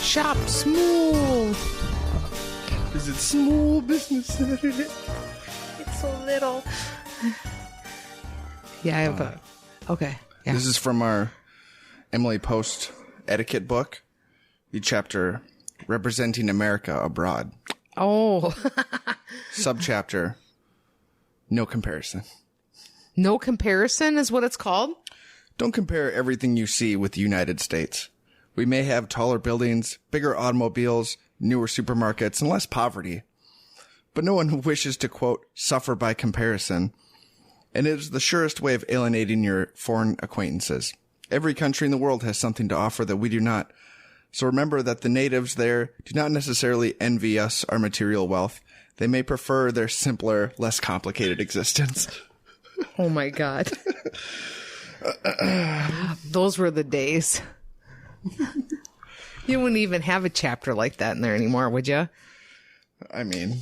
Shop small. Is it small business Saturday? It's so little. Yeah, I have a... Okay. Yeah. This is from our Emily Post etiquette book. The chapter, Representing America Abroad. Oh. Subchapter, No Comparison. No comparison is what it's called? Don't compare everything you see with the United States. We may have taller buildings, bigger automobiles, newer supermarkets, and less poverty. But no one wishes to, quote, suffer by comparison. And it is the surest way of alienating your foreign acquaintances. Every country in the world has something to offer that we do not. So remember that the natives there do not necessarily envy us our material wealth. They may prefer their simpler, less complicated existence. Oh my God. Those were the days. You wouldn't even have a chapter like that in there anymore, would you? I mean,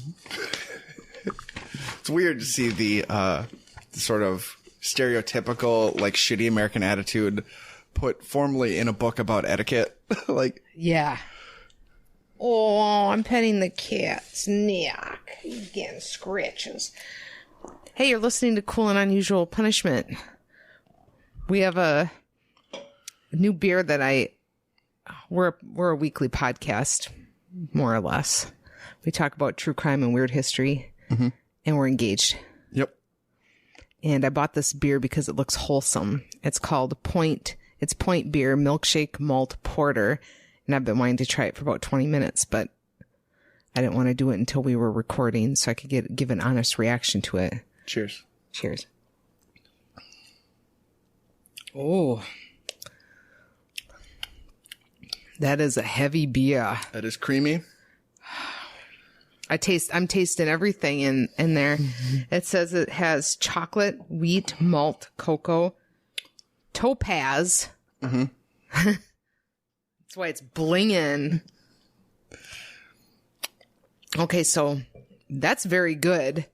it's weird to see the sort of stereotypical, like, shitty American attitude put formally in a book about etiquette. Like, yeah. Oh, I'm petting the cat's neck. He's getting scratches. Hey, you're listening to Cool and Unusual Punishment. We have a new beer that we're a weekly podcast, more or less. We talk about true crime and weird history, and we're engaged. Yep. And I bought this beer because it looks wholesome. It's called Point Beer Milkshake Malt Porter. And I've been wanting to try it for about 20 minutes, but I didn't want to do it until we were recording so I could give an honest reaction to it. Cheers. Cheers. Oh. That is a heavy beer. That is creamy. I'm tasting everything in there. It says it has chocolate, wheat, malt, cocoa, topaz. Mm-hmm. That's why it's blinging. Okay, so that's very good.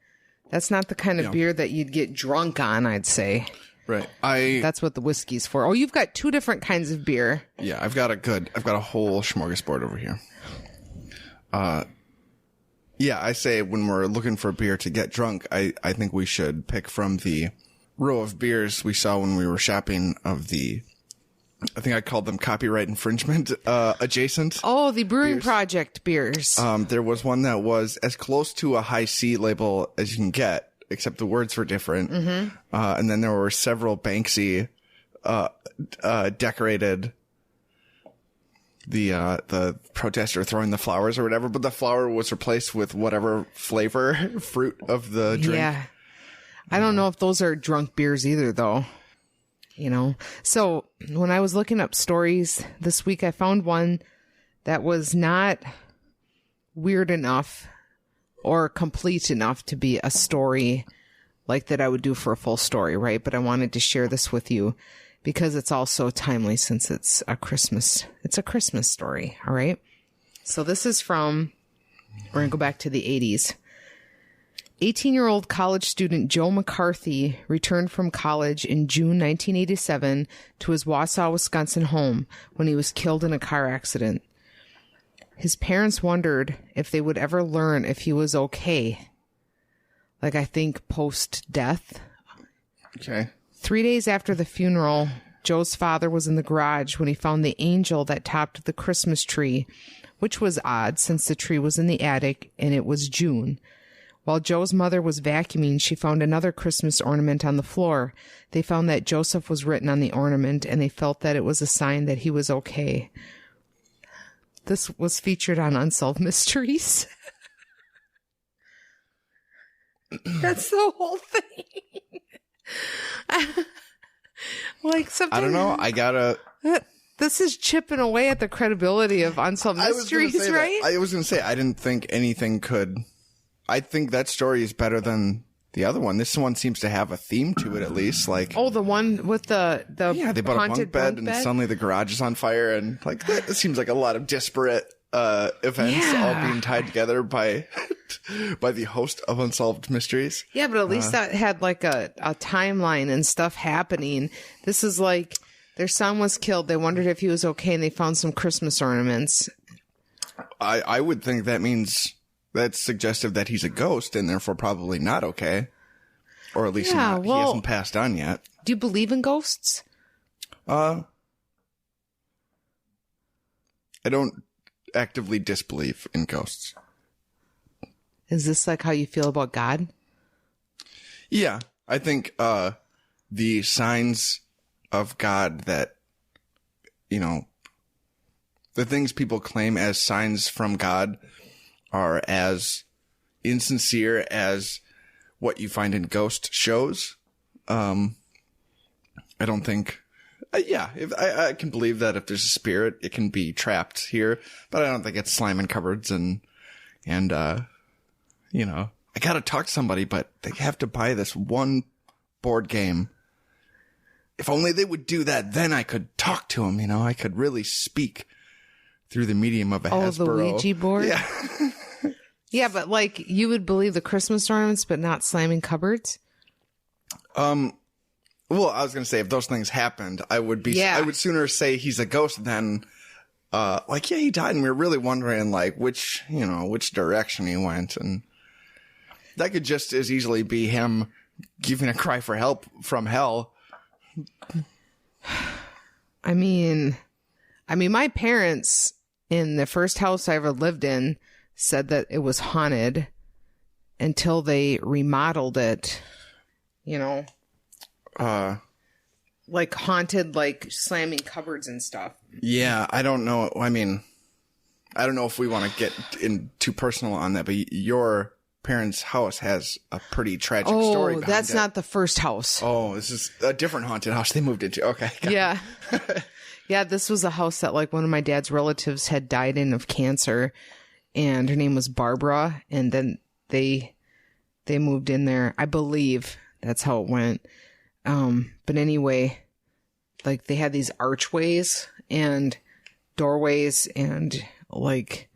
That's not the kind of beer that you'd get drunk on, I'd say. Right. That's what the whiskey's for. Oh, you've got two different kinds of beer. Yeah, I've got a whole smorgasbord over here. Yeah, I say when we're looking for a beer to get drunk, I think we should pick from the row of beers we saw when we were shopping of the, I think I called them copyright infringement adjacent. Oh, the Brewing Project beers. There was one that was as close to a high C label as you can get, except the words were different. Mm-hmm. And then there were several Banksy decorated the protester throwing the flowers or whatever, but the flower was replaced with whatever flavor fruit of the drink. Yeah. I don't know if those are drunk beers either, though. You know, so when I was looking up stories this week, I found one that was not weird enough or complete enough to be a story like that I would do for a full story, right? But I wanted to share this with you because it's also timely since it's a Christmas story. All right. So this is we're going to go back to the 80s. 18-year-old college student Joe McCarthy returned from college in June 1987 to his Wausau, Wisconsin home when he was killed in a car accident. His parents wondered if they would ever learn if he was okay. Like, I think post-death. Okay. 3 days after the funeral, Joe's father was in the garage when he found the angel that topped the Christmas tree, which was odd since the tree was in the attic and it was June. While Joe's mother was vacuuming, she found another Christmas ornament on the floor. They found that Joseph was written on the ornament, and they felt that it was a sign that he was okay. This was featured on Unsolved Mysteries. That's the whole thing. Like something. I don't know. This is chipping away at the credibility of Unsolved Mysteries, right? I was going to say, I didn't think anything could. I think that story is better than the other one. This one seems to have a theme to it, at least. Like, oh, the one with the they bought a haunted bunk bed and suddenly the garage is on fire, and like that seems like a lot of disparate events all being tied together by the host of Unsolved Mysteries. Yeah, but at least that had like a timeline and stuff happening. This is like their son was killed. They wondered if he was okay, and they found some Christmas ornaments. I would think that means that's suggestive that he's a ghost and therefore probably not okay. Or at least he hasn't passed on yet. Do you believe in ghosts? I don't actively disbelieve in ghosts. Is this like how you feel about God? Yeah. I think the signs of God that, you know, the things people claim as signs from God are as insincere as what you find in ghost shows. I don't think... I can believe that if there's a spirit, it can be trapped here, but I don't think it's slamming cupboards and you know, I gotta talk to somebody, but they have to buy this one board game. If only they would do that, then I could talk to them, you know, I could really speak through the medium of a Hasbro. Oh, the Ouija board? Yeah. Yeah, but like you would believe the Christmas ornaments, but not slamming cupboards? Well, I was going to say, if those things happened, I would sooner say he's a ghost than, he died and we were really wondering, like, which direction he went. And that could just as easily be him giving a cry for help from hell. I mean, my parents in the first house I ever lived in said that it was haunted until they remodeled it, you know. Like haunted, like slamming cupboards and stuff. Yeah, I don't know. I mean, I don't know if we want to get in too personal on that, but your parents' house has a pretty tragic story behind it. That's not the first house. Oh, this is a different haunted house they moved into. Okay. Yeah. Yeah, this was a house that like one of my dad's relatives had died in of cancer, and her name was Barbara, and then they moved in there. I believe that's how it went. But anyway, like they had these archways and doorways and like,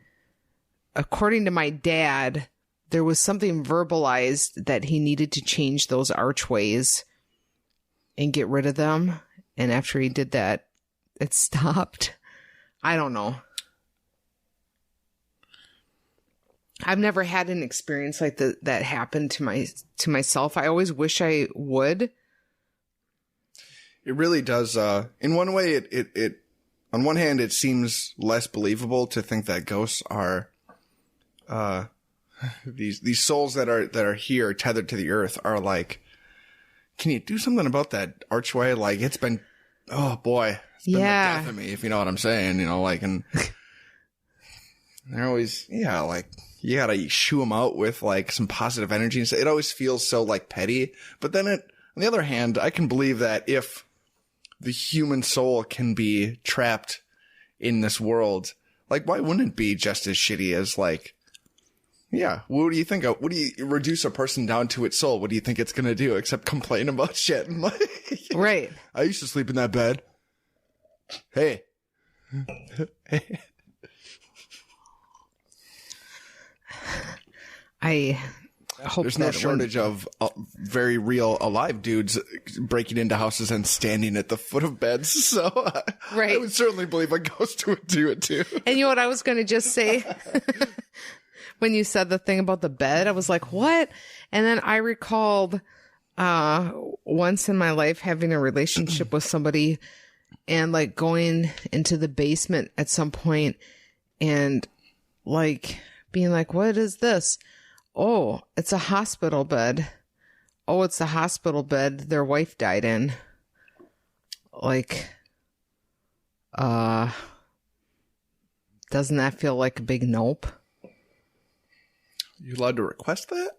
according to my dad, there was something verbalized that he needed to change those archways and get rid of them. And after he did that, it stopped. I don't know. I've never had an experience like that happen to myself. I always wish I would. It really does. In one way, it on one hand, it seems less believable to think that ghosts are, these souls that are here tethered to the earth are like, can you do something about that archway? Like it's been, oh boy, it's been the death of me, if you know what I'm saying, you know, like, and they're always, yeah, like you gotta shoo them out with like some positive energy. And it always feels so like petty, but then on the other hand, I can believe that if the human soul can be trapped in this world, like, why wouldn't it be just as shitty as, like, yeah, what do you think of, what do you reduce a person down to its soul? What do you think it's going to do except complain about shit? And like, right. I used to sleep in that bed. Hey. I hope there's no shortage of very real alive dudes breaking into houses and standing at the foot of beds. So right. I would certainly believe a ghost would do it too. And you know what I was going to just say? When you said the thing about the bed, I was like, what? And then I recalled once in my life having a relationship with somebody and like going into the basement at some point and like being like, what is this? Oh, it's a hospital bed. Oh, it's a hospital bed their wife died in. Like, doesn't that feel like a big nope? You allowed to request that?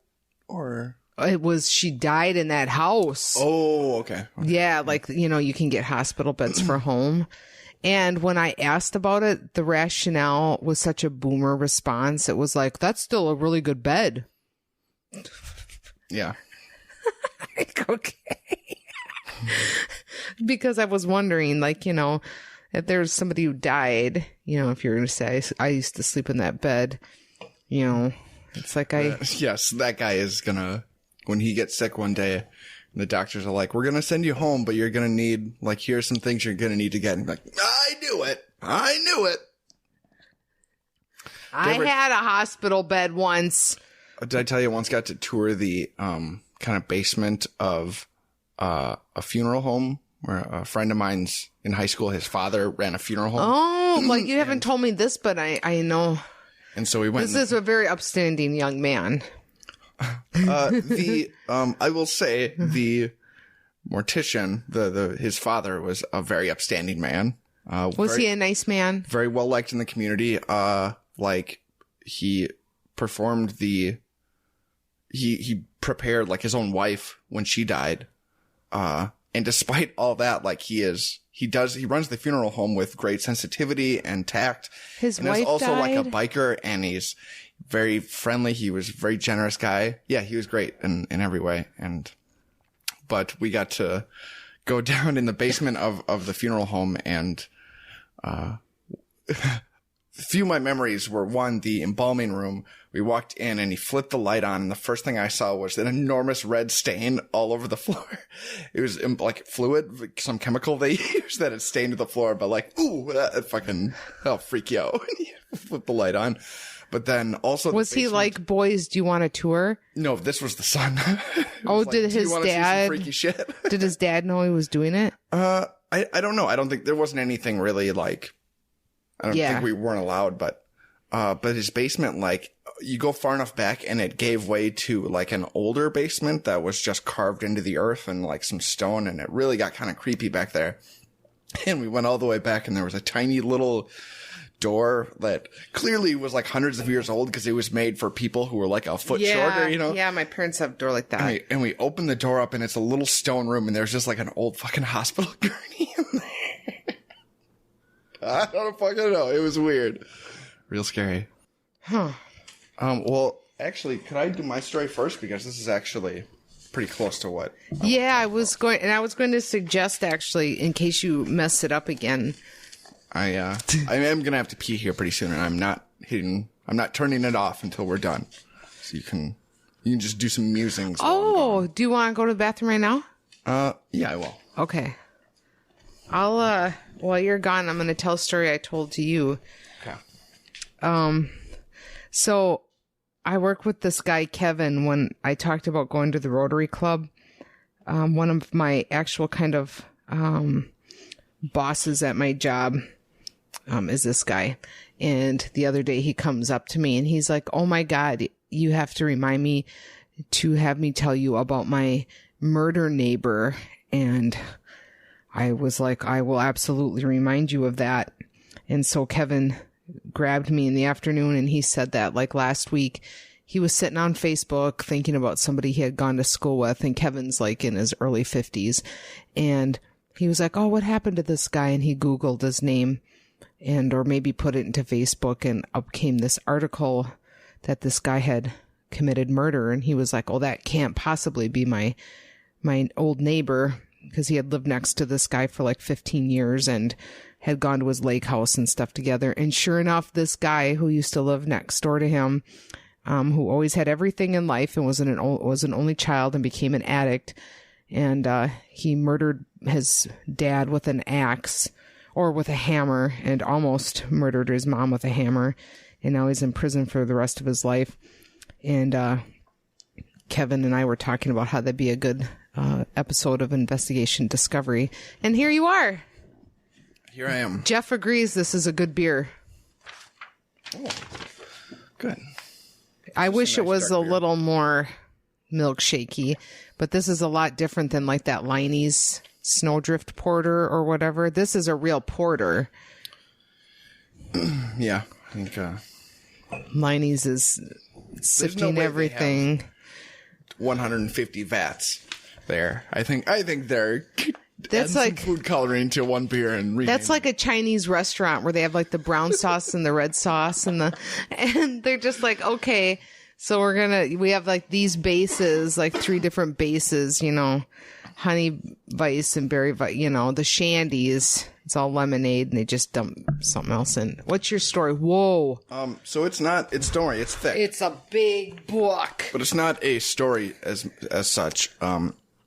Or? It was, she died in that house. Oh, okay. Yeah, like, you know, you can get hospital beds for home. And when I asked about it, the rationale was such a boomer response. It was like, that's still a really good bed. Yeah. Like, okay. Because I was wondering, like, you know, if there's somebody who died, you know, if you're going to say, I used to sleep in that bed, you know, it's like yes, that guy is going to, when he gets sick one day, the doctors are like, we're going to send you home, but you're going to need, like, here's some things you're going to need to get. And like, I knew it. I had a hospital bed once. Did I tell you I once got to tour the kind of basement of a funeral home where a friend of mine's in high school, his father ran a funeral home. Oh, like you haven't told me this, but I know. And so we went. This is a very upstanding young man. I will say the mortician, his father was a very upstanding man. Was he a nice man? Very well liked in the community. Like he performed he prepared like his own wife when she died. And despite all that, like he runs the funeral home with great sensitivity and tact. His and wife is also died? like a biker, and he's very friendly. He was a very generous guy. Yeah, he was great in every way. But we got to go down in the basement of the funeral home, and few of my memories were, one, the embalming room. We walked in and he flipped the light on, and the first thing I saw was an enormous red stain all over the floor. It was like fluid, some chemical they used that had stained the floor, but like, ooh, that'll freak you out when you flip the light on. But then also, was he like, boys, do you want a tour? No, this was the son. Oh, did his dad? Freaky shit. Did his dad know he was doing it? I don't know. I don't think there wasn't anything really like. I don't think we weren't allowed, but his basement, like, you go far enough back and it gave way to like an older basement that was just carved into the earth and like some stone, and it really got kind of creepy back there. And we went all the way back, and there was a tiny little door that clearly was like hundreds of years old because it was made for people who were like a foot shorter, you know? Yeah, my parents have a door like that. And we opened the door up, and it's a little stone room, and there's just like an old fucking hospital gurney in there. I don't fucking know. It was weird. Real scary. Huh. Well, actually, could I do my story first? Because this is actually pretty close to what. I was going to suggest, actually, in case you mess it up again. I am going to have to pee here pretty soon, and I'm not turning it off until we're done. So you can just do some musings. Oh, do you want to go to the bathroom right now? Yeah, I will. Okay. I'll, while you're gone, I'm going to tell a story I told to you. Okay. So I work with this guy, Kevin, when I talked about going to the Rotary Club. One of my actual kind of, bosses at my job, is this guy. And the other day he comes up to me and he's like, "Oh my God, you have to remind me to have me tell you about my murder neighbor." And I was like, "I will absolutely remind you of that." And so Kevin grabbed me in the afternoon and he said that like last week he was sitting on Facebook thinking about somebody he had gone to school with, and Kevin's like in his early 50s. And he was like, "Oh, what happened to this guy?" And he Googled his name or maybe put it into Facebook, and up came this article that this guy had committed murder. And he was like, "Oh, that can't possibly be my old neighbor," because he had lived next to this guy for like 15 years and had gone to his lake house and stuff together. And sure enough, this guy who used to live next door to him, who always had everything in life and was an only child and became an addict, and he murdered his dad with an axe or with a hammer, and almost murdered his mom with a hammer. And now he's in prison for the rest of his life. And Kevin and I were talking about how that'd be a good episode of Investigation Discovery. And here you are. Here I am. Jeff agrees this is a good beer. Oh, good. I wish it was a little more milkshakey, but this is a lot different than like that Liney's Snowdrift Porter or whatever. This is a real porter. Yeah, I think Liney's is sifting everything. 150 vats there. I think they're that's like food coloring to one beer and that's like a Chinese restaurant where they have like the brown sauce and the red sauce and they're just like, okay, so we have like these bases, like 3 different bases, honey vice and berry vice, the shandies. It's all lemonade, and they just dump something else in. What's your story? Whoa. So it's not, don't worry, it's thick. It's a big book. But it's not a story as such.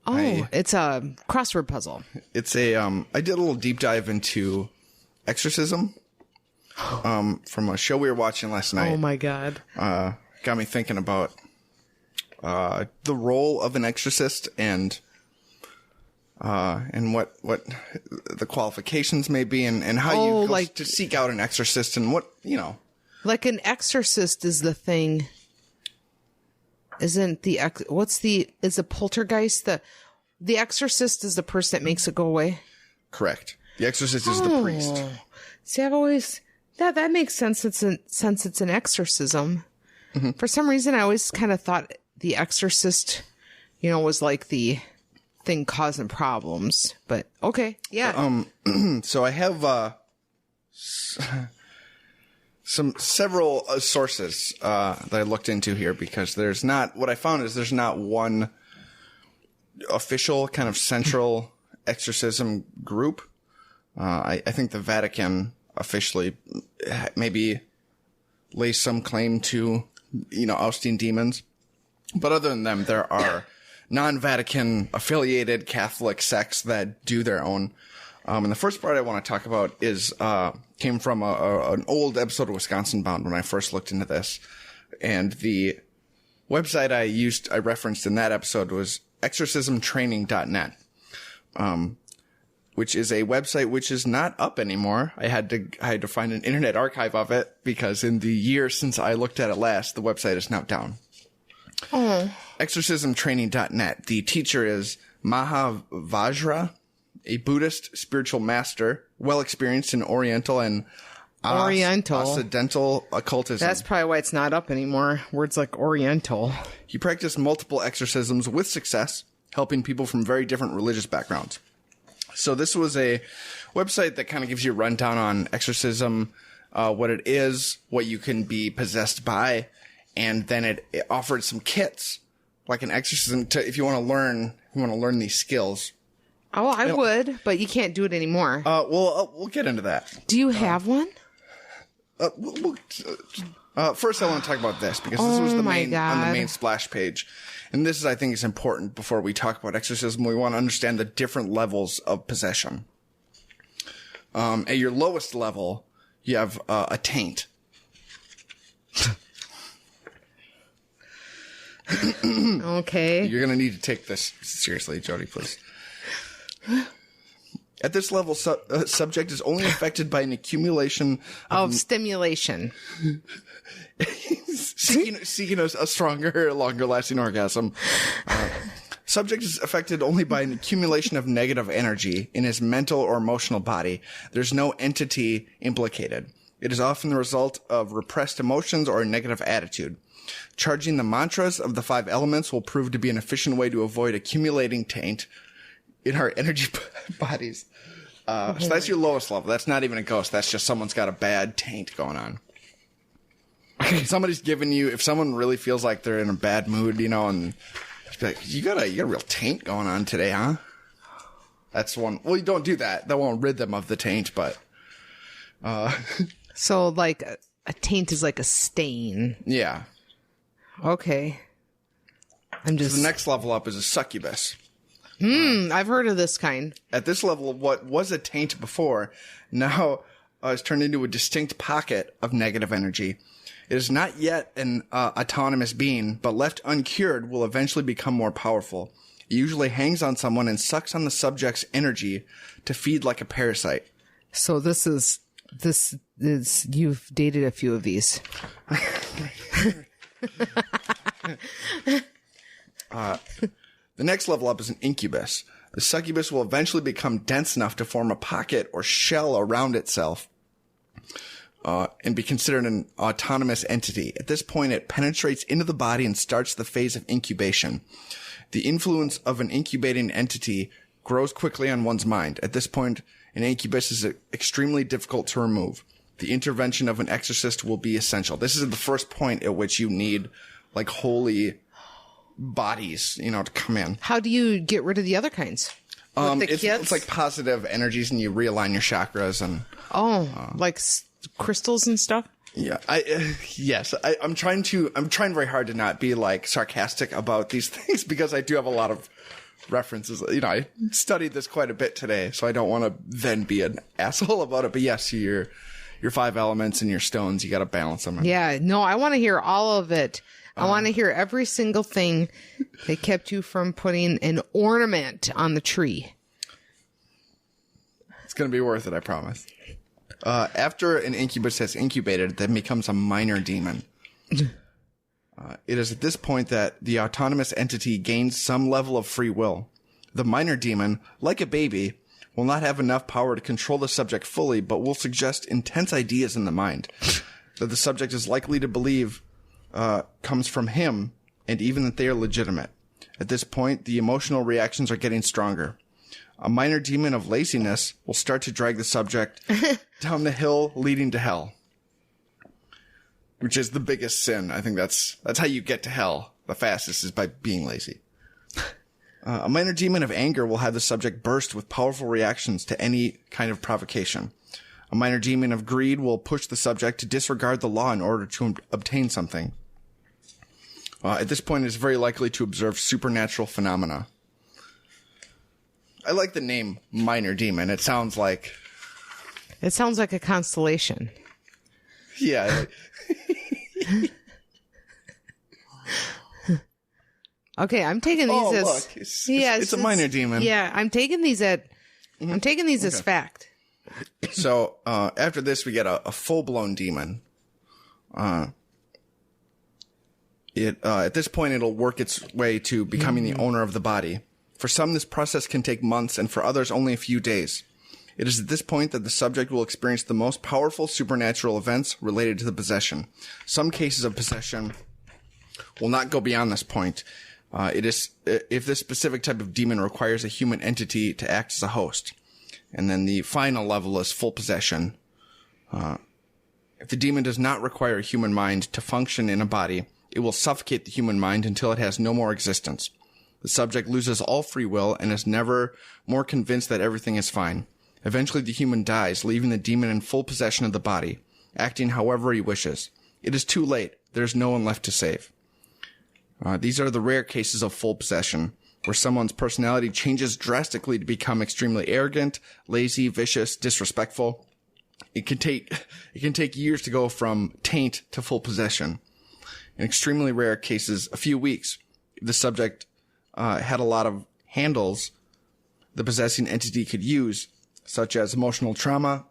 It's a crossword puzzle. It's I did a little deep dive into exorcism. from a show we were watching last night. Oh my God. Got me thinking about the role of an exorcist and what the qualifications may be and how you go to seek out an exorcist and what, Like an exorcist is the thing. Isn't is a poltergeist the exorcist is the person that makes it go away? Correct. The exorcist is the priest. See, I've always that makes sense since it's an exorcism. Mm-hmm. For some reason, I always kind of thought the exorcist, was like the thing causing problems. But okay, yeah. So I have several sources that I looked into here because there's not one official kind of central exorcism group. I think the Vatican officially maybe lays some claim to, ousting demons. But other than them, there are non-Vatican affiliated Catholic sects that do their own. And the first part I want to talk about came from an old episode of Wisconsin Bound when I first looked into this. And the website I referenced in that episode was exorcismtraining.net. Which is a website which is not up anymore. I had to find an internet archive of it because in the year since I looked at it last, the website is now down. Oh. Exorcismtraining.net. The teacher is Mahavajra, a Buddhist spiritual master, well experienced in Oriental and Occidental occultism. That's probably why it's not up anymore. Words like Oriental. He practiced multiple exorcisms with success, helping people from very different religious backgrounds. So this was a website that kind of gives you a rundown on exorcism, what it is, what you can be possessed by, and then it offered some kits, like an exorcism if you want to learn these skills. Oh, I would, but you can't do it anymore. We'll get into that. Do you have one? First, I want to talk about this because this was on the main splash page. And this I think is important before we talk about exorcism. We want to understand the different levels of possession. At your lowest level, you have a taint. Okay. You're going to need to take this seriously, Jody, please. At this level, subject is only affected by an accumulation of stimulation. seeking a stronger, longer-lasting orgasm. Subject is affected only by an accumulation of negative energy in his mental or emotional body. There's no entity implicated. It is often the result of repressed emotions or a negative attitude. Charging the mantras of the 5 elements will prove to be an efficient way to avoid accumulating taint in our energy bodies. So that's your lowest level. That's not even a ghost. That's just someone's got a bad taint going on. Somebody's giving you, if someone really feels like they're in a bad mood, and be like, you got a real taint going on today, huh? That's one. Well, you don't do that. That won't rid them of the taint, but. So like a taint is like a stain. Yeah. Okay. So the next level up is a succubus. I've heard of this kind. At this level, what was a taint before now is turned into a distinct pocket of negative energy. It is not yet an autonomous being, but left uncured will eventually become more powerful. It usually hangs on someone and sucks on the subject's energy to feed like a parasite. So this is you've dated a few of these. The next level up is an incubus. The succubus will eventually become dense enough to form a pocket or shell around itself and be considered an autonomous entity. At this point, it penetrates into the body and starts the phase of incubation. The influence of an incubating entity grows quickly on one's mind. At this point, an incubus is extremely difficult to remove. The intervention of an exorcist will be essential. This is the first point at which you need like holy bodies, to come in. How do you get rid of the other kinds? It's like positive energies, and you realign your chakras and. Like crystals and stuff. Yeah, I'm trying very hard to not be like sarcastic about these things because I do have a lot of references. I studied this quite a bit today, so I don't want to then be an asshole about it. But yes, you're your 5 elements and your stones. You got to balance them. Yeah. No, I want to hear all of it. I want to hear every single thing that kept you from putting an ornament on the tree. It's going to be worth it, I promise. After an incubus has incubated, it then becomes a minor demon. It is at this point that the autonomous entity gains some level of free will. The minor demon, like a baby, will not have enough power to control the subject fully, but will suggest intense ideas in the mind that the subject is likely to believe comes from him, and even that they are legitimate. At this point, the emotional reactions are getting stronger. A minor demon of laziness will start to drag the subject down the hill leading to hell, which is the biggest sin. I think that's how you get to hell the fastest, is by being lazy. A minor demon of anger will have the subject burst with powerful reactions to any kind of provocation. A minor demon of greed will push the subject to disregard the law in order to obtain something. At this point, it is very likely to observe supernatural phenomena. I like the name Minor Demon. It sounds like a constellation. Yeah. Okay, I'm taking these as look, it's a minor demon. Yeah, I'm taking these as fact. So after this, we get a full-blown demon. At this point, it'll work its way to becoming the owner of the body. For some, this process can take months, and for others, only a few days. It is at this point that the subject will experience the most powerful supernatural events related to the possession. Some cases of possession will not go beyond this point. It is if this specific type of demon requires a human entity to act as a host. And then the final level is full possession. If the demon does not require a human mind to function in a body, it will suffocate the human mind until it has no more existence. The subject loses all free will and is never more convinced that everything is fine. Eventually, the human dies, leaving the demon in full possession of the body, acting however he wishes. It is too late. There is no one left to save. These are the rare cases of full possession, where someone's personality changes drastically to become extremely arrogant, lazy, vicious, disrespectful. It can take years to go from taint to full possession. In extremely rare cases, a few weeks. If the subject had a lot of handles the possessing entity could use, such as emotional trauma,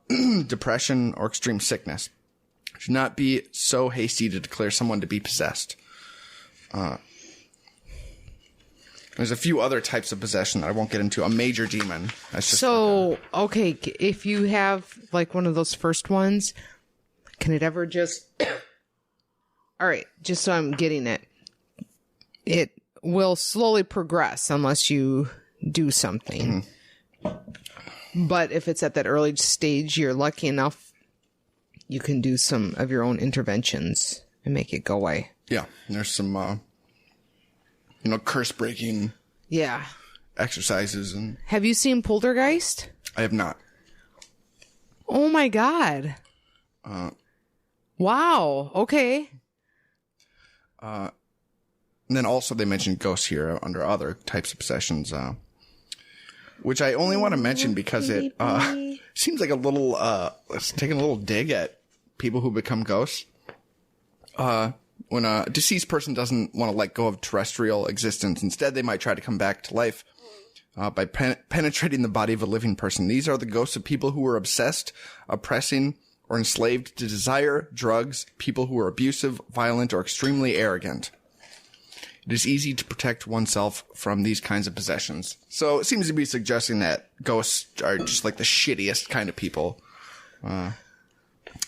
depression, or extreme sickness. Do not be so hasty to declare someone to be possessed. There's a few other types of possession that I won't get into. A major demon. Okay, if you have like one of those first ones, can it ever just... All right, just so I'm getting it. It will slowly progress unless you do something. But if it's at that early stage, you're lucky enough, you can do some of your own interventions and make it go away. Yeah, there's some, curse breaking. Yeah. Exercises and. Have you seen Poltergeist? I have not. Oh my God. Wow. Okay. And then also they mentioned ghosts here under other types of possessions, which I only want to mention because it seems like a little, it's taking a little dig at people who become ghosts. When a deceased person doesn't want to let go of terrestrial existence, instead they might try to come back to life by penetrating the body of a living person. These are the ghosts of people who were obsessed, oppressing, or enslaved to desire, drugs, people who are abusive, violent, or extremely arrogant. It is easy to protect oneself from these kinds of possessions. So it seems to be suggesting that ghosts are just like the shittiest kind of people.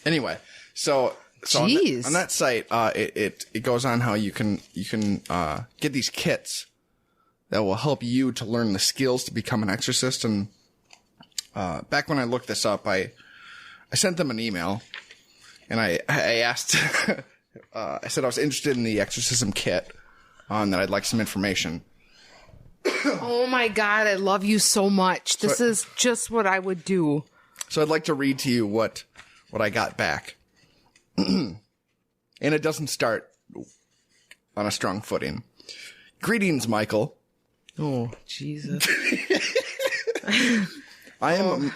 Anyway, so on that site, it goes on how you can get these kits that will help you to learn the skills to become an exorcist. And back when I looked this up, I sent them an email, and I asked, I said I was interested in the exorcism kit, and that I'd like some information. Oh my God, I love you so much. This is just what I would do. So I'd like to read to you what I got back. And it doesn't start on a strong footing. Greetings, Michael. Oh, Jesus. I am...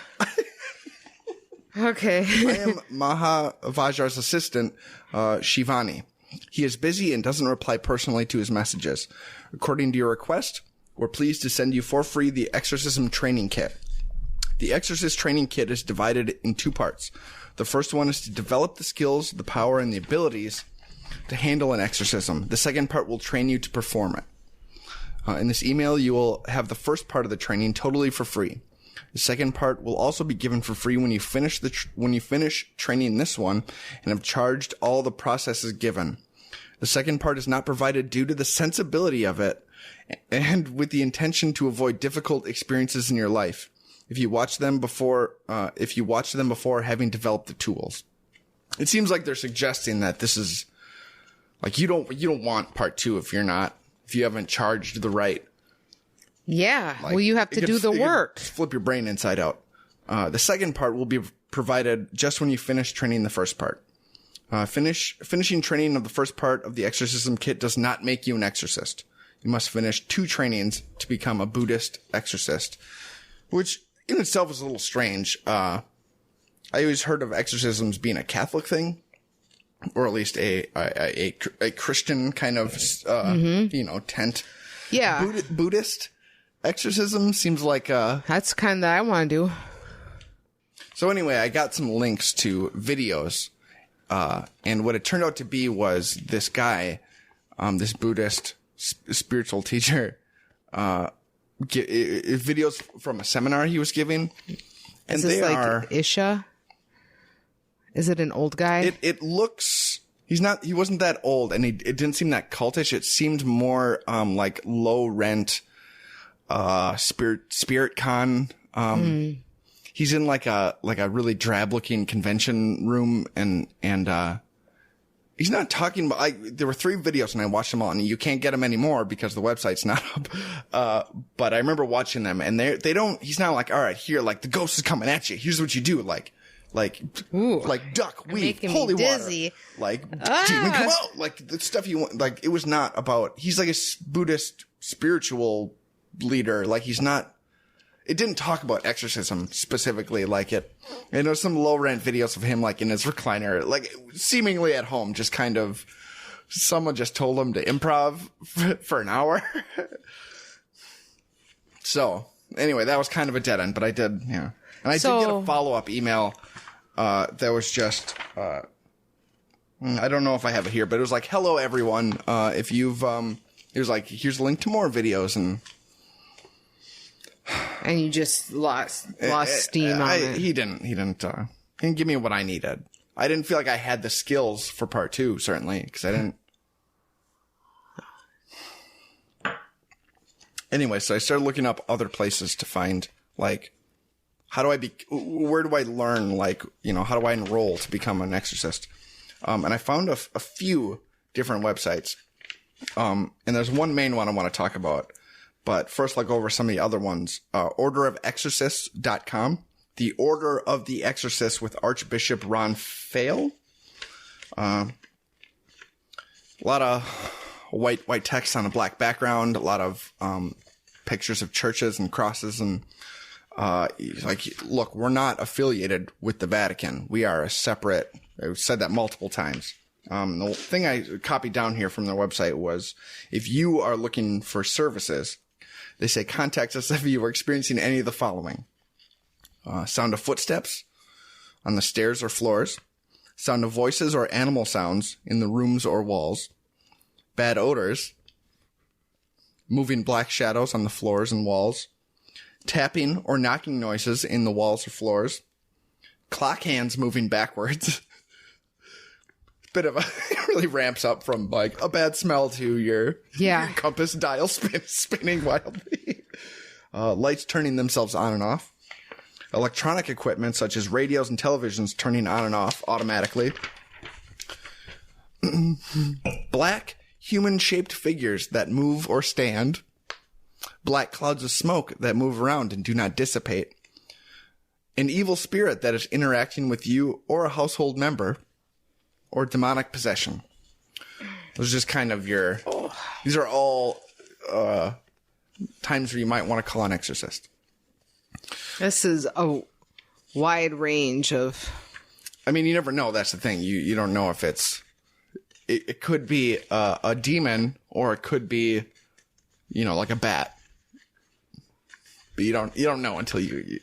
Okay. I am Mahavajar's assistant, Shivani. He is busy and doesn't reply personally to his messages. According to your request, we're pleased to send you for free the Exorcism Training Kit. The Exorcist Training Kit is divided in 2 parts. The first one is to develop the skills, the power, and the abilities to handle an exorcism. The second part will train you to perform it. In this email, you will have the first part of the training totally for free. The second part will also be given for free when you finish training this one and have charged all the processes given. The second part is not provided due to the sensibility of it and with the intention to avoid difficult experiences in your life. If you watch them before having developed the tools. It seems like they're suggesting that this is like you don't want part 2 if you haven't charged the right. Yeah. Like, well, you have to do the work. Flip your brain inside out. The second part will be provided just when you finish training the first part. Finishing training of the first part of the exorcism kit does not make you an exorcist. You must finish 2 trainings to become a Buddhist exorcist, which in itself is a little strange. I always heard of exorcisms being a Catholic thing, or at least a Christian kind of, tent. Yeah. Buddhist exorcism seems like that's kind of I want to do. So anyway, I got some links to videos, and what it turned out to be was this guy, this Buddhist spiritual teacher, videos from a seminar he was giving, and is this like Isha? Is it an old guy? It looks. He wasn't that old, and it didn't seem that cultish. It seemed more like low rent spirit con. He's in like a really drab looking convention room, and he's not talking about. There were 3 videos, and I watched them all, and you can't get them anymore because the website's not up. But I remember watching them, and they don't. He's not like, all right, here, like the ghost is coming at you. Here's what you do, like duck, weave, holy water, like demon come out, like the stuff you want. Like it was not about. He's like a Buddhist spiritual leader. Like he's not. It didn't talk about exorcism specifically like it. And there's some low rent videos of him like in his recliner, like seemingly at home, just kind of someone just told him to improv for an hour. So anyway, that was kind of a dead end, but I did, yeah. And I did get a follow-up email, that was just, I don't know if I have it here, but it was like, hello everyone. If you've, it was like, here's a link to more videos, and you just lost steam on it. He didn't give me what I needed. I didn't feel like I had the skills for part 2, certainly, because I didn't. Anyway, so I started looking up other places to find, like, where do I learn, like, how do I enroll to become an exorcist? And I found a few different websites. And there's one main one I want to talk about. But first, I'll go over some of the other ones. Orderofexorcists.com. The Order of the Exorcist with Archbishop Ron Fail. A lot of white text on a black background. A lot of pictures of churches and crosses. And look, we're not affiliated with the Vatican. We are a separate. I've said that multiple times. The thing I copied down here from their website was, if you are looking for services, they say, contact us if you are experiencing any of the following. Sound of footsteps on the stairs or floors. Sound of voices or animal sounds in the rooms or walls. Bad odors. Moving black shadows on the floors and walls. Tapping or knocking noises in the walls or floors. Clock hands moving backwards. Bit of it really ramps up from like a bad smell to your compass dial spinning wildly. Lights turning themselves on and off. Electronic equipment such as radios and televisions turning on and off automatically. Black human-shaped figures that move or stand. Black clouds of smoke that move around and do not dissipate. An evil spirit that is interacting with you or a household member. Or demonic possession. Those are just kind of these are all times where you might want to call an exorcist. This is a wide range of. I mean, you never know. That's the thing. You don't know if it could be a demon or it could be, like a bat. But you don't know until you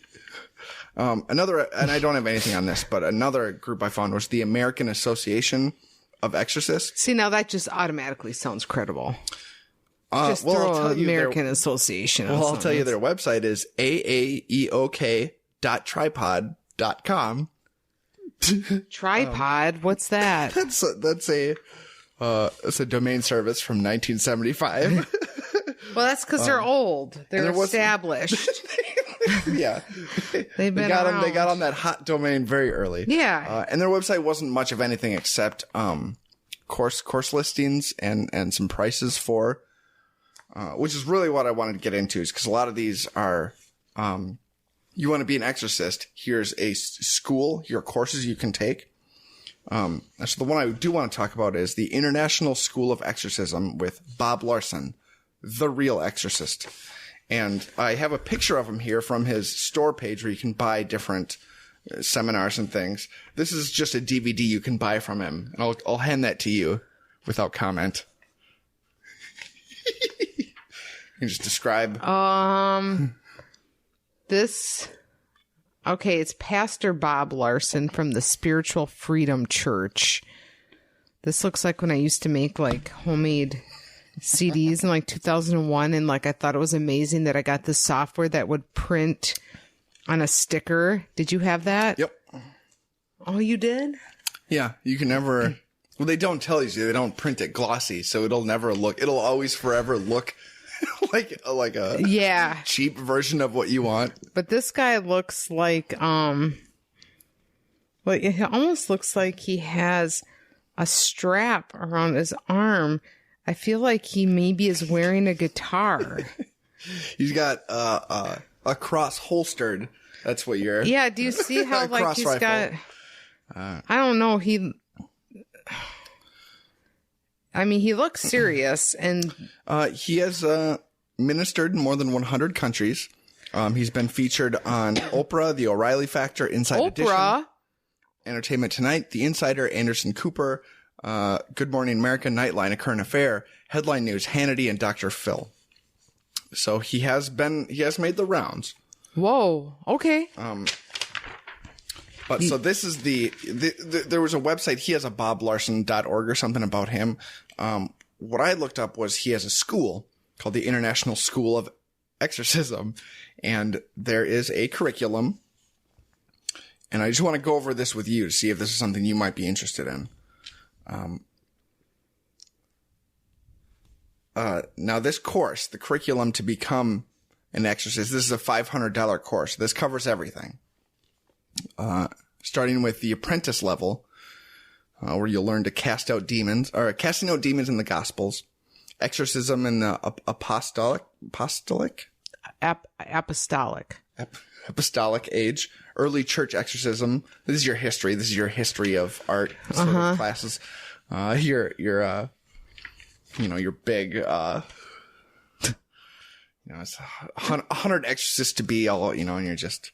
another, and I don't have anything on this, but another group I found was the American Association of Exorcists. See, now that just automatically sounds credible. Just well, throw I'll tell you American Association. Well, I'll tell you their website is aaeok.tripod.com. Tripod? What's that? That's a domain service from 1975. Well, that's because they're old. They're established. Yeah. They got on that hot domain very early. Yeah. And their website wasn't much of anything except course listings and some prices for which is really what I wanted to get into, is because a lot of these are you want to be an exorcist, here's a school, here are courses you can take. So the one I do want to talk about is the International School of Exorcism with Bob Larson, the real exorcist. And I have a picture of him here from his store page where you can buy different seminars and things. This is just a DVD you can buy from him. And I'll hand that to you without comment. You can just describe. Okay, it's Pastor Bob Larson from the Spiritual Freedom Church. This looks like when I used to make like homemade CDs in like 2001, and like I thought it was amazing that I got this software that would print on a sticker. Did you have that? Yep. Oh, you did? Yeah, you can never. Well, they don't tell you. They don't print it glossy, so it'll never look. It'll always forever look like a cheap version of what you want. But this guy looks like well, it almost looks like he has a strap around his arm. I feel like he maybe is wearing a guitar. He's got a cross holstered. That's what you're. Yeah. Do you see how like he's rifle. Got? I don't know. He looks serious, and he has ministered in more than 100 countries. He's been featured on Oprah, The O'Reilly Factor, Inside Edition, Entertainment Tonight, The Insider, Anderson Cooper, Good Morning America, Nightline, A Current Affair, Headline News, Hannity, and Dr. Phil. So he has made the rounds. Whoa. Okay. But so this is there was a website. He has a boblarson.org or something about him. What I looked up was he has a school called the International School of Exorcism, and there is a curriculum. And I just want to go over this with you to see if this is something you might be interested in. Now this course, the curriculum to become an exorcist, this is a $500 course. This covers everything. Starting with the apprentice level, where you'll learn to casting out demons in the Gospels, exorcism in the apostolic age, early church exorcism. This is your history. This is your history of art sort of classes. Your big, it's 100 exorcists to be all, and you're just.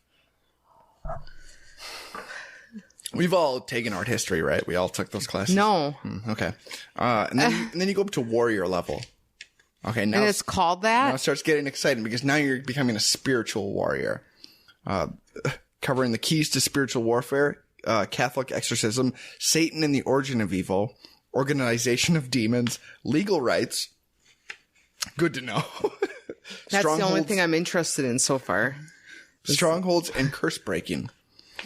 We've all taken art history, right? We all took those classes. No. Okay. And then you go up to warrior level. Okay. Now and it's called that? Now it starts getting exciting because now you're becoming a spiritual warrior. Covering the keys to spiritual warfare, Catholic exorcism, Satan and the origin of evil, organization of demons, legal rights. Good to know. That's the only thing I'm interested in so far. Strongholds and curse breaking.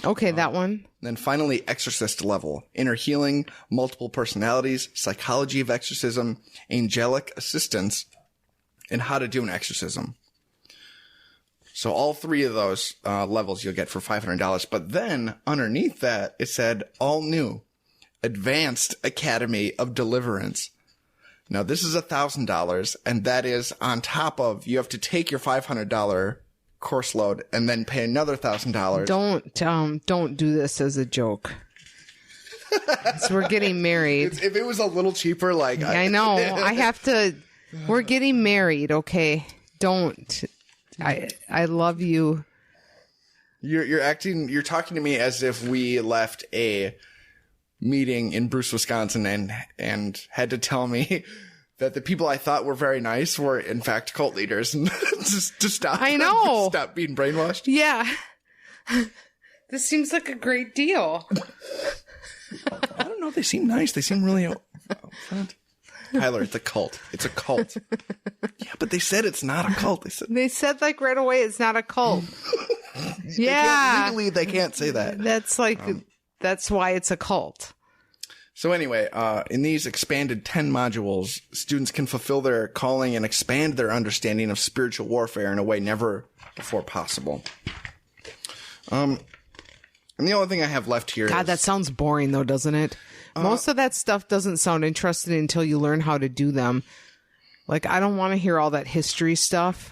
Okay, that one. Then finally, exorcist level, inner healing, multiple personalities, psychology of exorcism, angelic assistance, and how to do an exorcism. So all three of those levels you'll get for $500. But then underneath that, it said all new, Advanced Academy of Deliverance. Now this is $1,000, and that is on top of, you have to take your $500 course load and then pay another $1,000. Don't do this as a joke. So we're getting married. If it was a little cheaper, like I know I have to. We're getting married. Okay, don't. I love you. You're talking to me as if we left a meeting in Bruce, Wisconsin and had to tell me that the people I thought were very nice were in fact cult leaders, and just to stop. I know. Stop being brainwashed. Yeah. This seems like a great deal. I don't know. They seem nice. They seem really upfront. Tyler, it's a cult. It's a cult. Yeah, but they said it's not a cult. They said like right away it's not a cult. Yeah. Legally, they can't say that. That's like, that's why it's a cult. So anyway, in these expanded 10 modules, students can fulfill their calling and expand their understanding of spiritual warfare in a way never before possible. And the only thing I have left here God, that sounds boring though, doesn't it? Most of that stuff doesn't sound interesting until you learn how to do them. Like, I don't want to hear all that history stuff.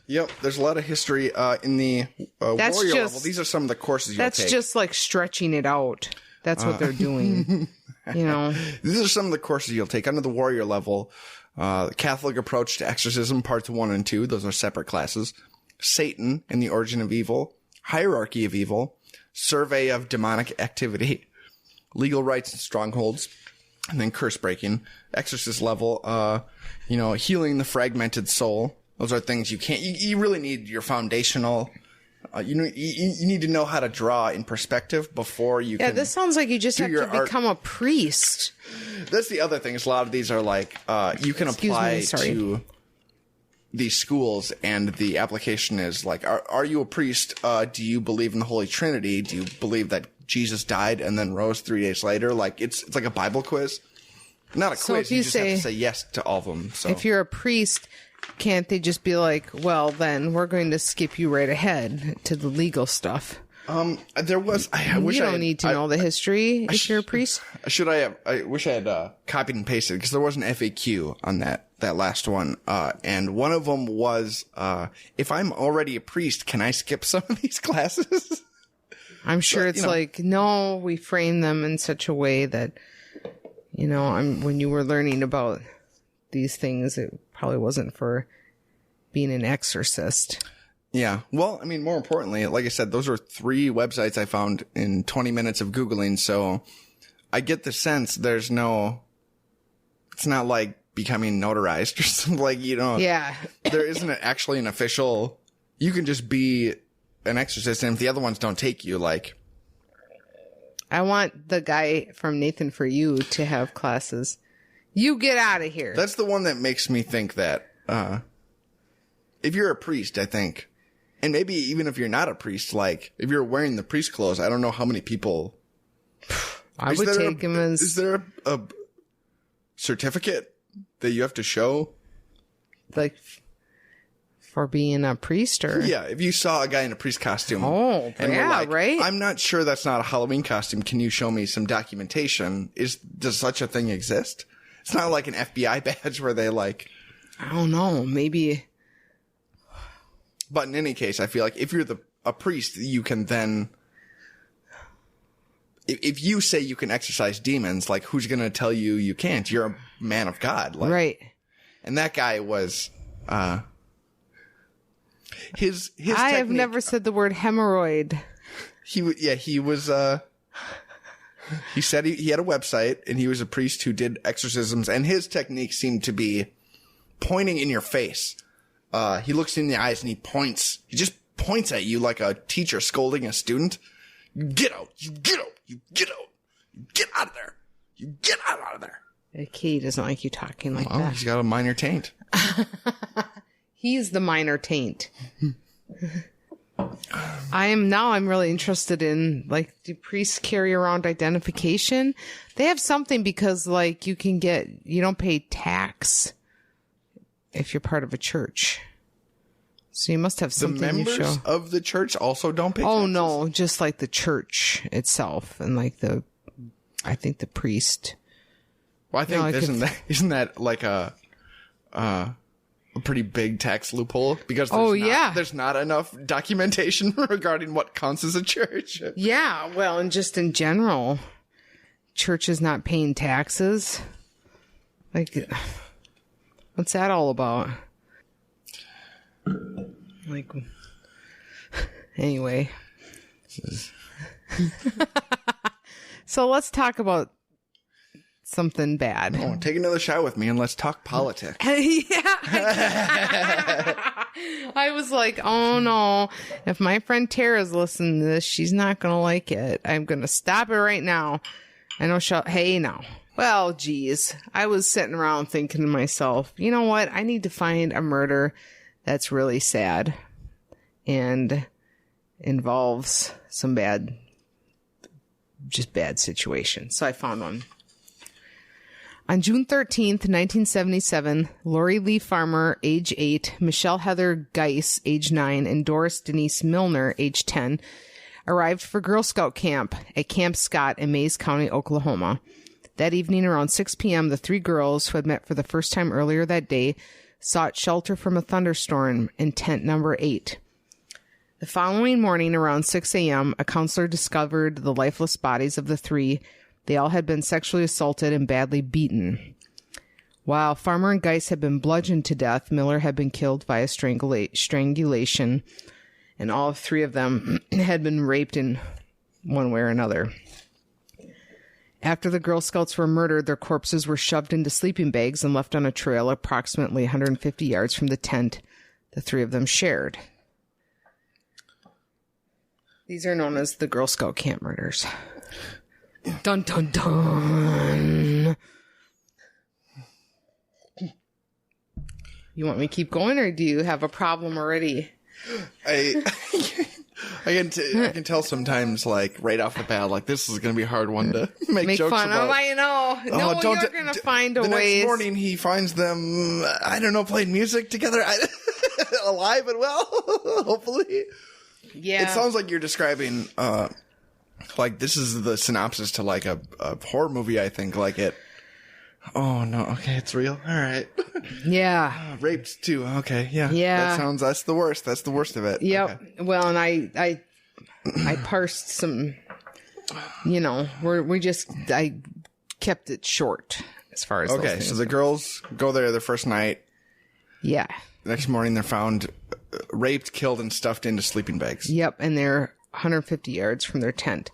Yep, there's a lot of history in the warrior level. These are some of the courses you'll take. That's just like stretching it out. That's what they're doing. You know, these are some of the courses you'll take under the warrior level. The Catholic Approach to Exorcism, Parts 1 and 2. Those are separate classes. Satan and the Origin of Evil. Hierarchy of Evil. Survey of Demonic Activity. Legal Rights and Strongholds. And then Curse Breaking. Exorcist level, healing the fragmented soul. Those are things you can't, you really need your foundational, you need to know how to draw in perspective before you can. Yeah, this sounds like you just have to become a priest. That's the other thing, is a lot of these are like, you can apply to these schools, and the application is like, are you a priest? Do you believe in the Holy Trinity? Do you believe that Jesus died and then rose 3 days later? Like, it's like a Bible quiz. Not a quiz, you just have to say yes to all of them. So if you're a priest, can't they just be like, well, then we're going to skip you right ahead to the legal stuff? There was, I wish you I don't need to know the history if you're a priest. I wish I had copied and pasted, because there was an FAQ on that last one. And one of them was, if I'm already a priest, can I skip some of these classes? I'm sure it's like, no, we frame them in such a way that, when you were learning about these things, it probably wasn't for being an exorcist. Yeah. Well, I mean, more importantly, like I said, those are 3 websites I found in 20 minutes of Googling. So I get the sense it's not like becoming notarized or something, like, Yeah. There isn't actually an official, you can just be an exorcist, and if the other ones don't take you, like. I want the guy from Nathan For You to have classes. You get out of here. That's the one that makes me think that, if you're a priest, I think, and maybe even if you're not a priest, like, if you're wearing the priest clothes, I don't know how many people. I would take him as. Is there a certificate that you have to show? Like, for being a priest, or? Yeah, if you saw a guy in a priest costume. Oh, and yeah, like, right? I'm not sure that's not a Halloween costume. Can you show me some documentation? Does such a thing exist? It's not like an FBI badge where they like. I don't know, maybe. But in any case, I feel like if you're a priest, you can then. If you say you can exorcise demons, like, who's going to tell you can't? You're a man of God. Like, right. And that guy was. His I have never said the word hemorrhoid. He was. He said he had a website, and he was a priest who did exorcisms, and his technique seemed to be pointing in your face. He looks in the eyes and he points. He just points at you like a teacher scolding a student. You get out. You get out. You get out. You get out of there. You get out of there. Okay, he doesn't like you talking like that. He's got a minor taint. He's the minor taint. I'm really interested in, like, do priests carry around identification? They have something, because, like, you don't pay tax if you're part of a church. So you must have something. The members of the church also don't pay taxes? Oh, no, just like the church itself, and like I think the priest. Well, I think isn't that like a pretty big tax loophole, because there's not enough documentation regarding what counts as a church. Yeah, well, and just in general, churches not paying taxes. Like, what's that all about? Like, anyway. So let's talk about something bad. Oh, take another shot with me and let's talk politics. Yeah. I was like, oh no, if my friend Tara's listening to this, she's not going to like it. I'm going to stop it right now. I know hey now. Well, geez, I was sitting around thinking to myself, you know what? I need to find a murder that's really sad and involves some bad situation. So I found one. On June 13th, 1977, Lori Lee Farmer, age 8, Michelle Heather Geis, age 9, and Doris Denise Milner, age 10, arrived for Girl Scout camp at Camp Scott in Mays County, Oklahoma. That evening around 6 p.m., the 3 girls, who had met for the first time earlier that day, sought shelter from a thunderstorm in tent number 8. The following morning around 6 a.m., a counselor discovered the lifeless bodies of the 3. They all had been sexually assaulted and badly beaten. While Farmer and Geis had been bludgeoned to death, Miller had been killed via strangulation, and all 3 of them had been raped in one way or another. After the Girl Scouts were murdered, their corpses were shoved into sleeping bags and left on a trail approximately 150 yards from the tent the 3 of them shared. These are known as the Girl Scout camp murders. Dun, dun, dun. You want me to keep going, or do you have a problem already? I can tell sometimes, like, right off the bat, like, this is going to be a hard one to make jokes fun about. of. I know. No, you're going to find a way. The next morning, he finds them, I don't know, playing music together, alive and well, hopefully. Yeah. It sounds like you're describing, like, this is the synopsis to, like, a horror movie, I think, like it. Oh, no. Okay, it's real. All right. Yeah. Raped, too. Okay, yeah. Yeah. That's the worst. That's the worst of it. Yep. Okay. Well, and I parsed some, I kept it short as far as those Okay, things so the go. girls go there the first night. Yeah. Next morning, they're found raped, killed, and stuffed into sleeping bags. Yep, and they're 150 yards from their tent.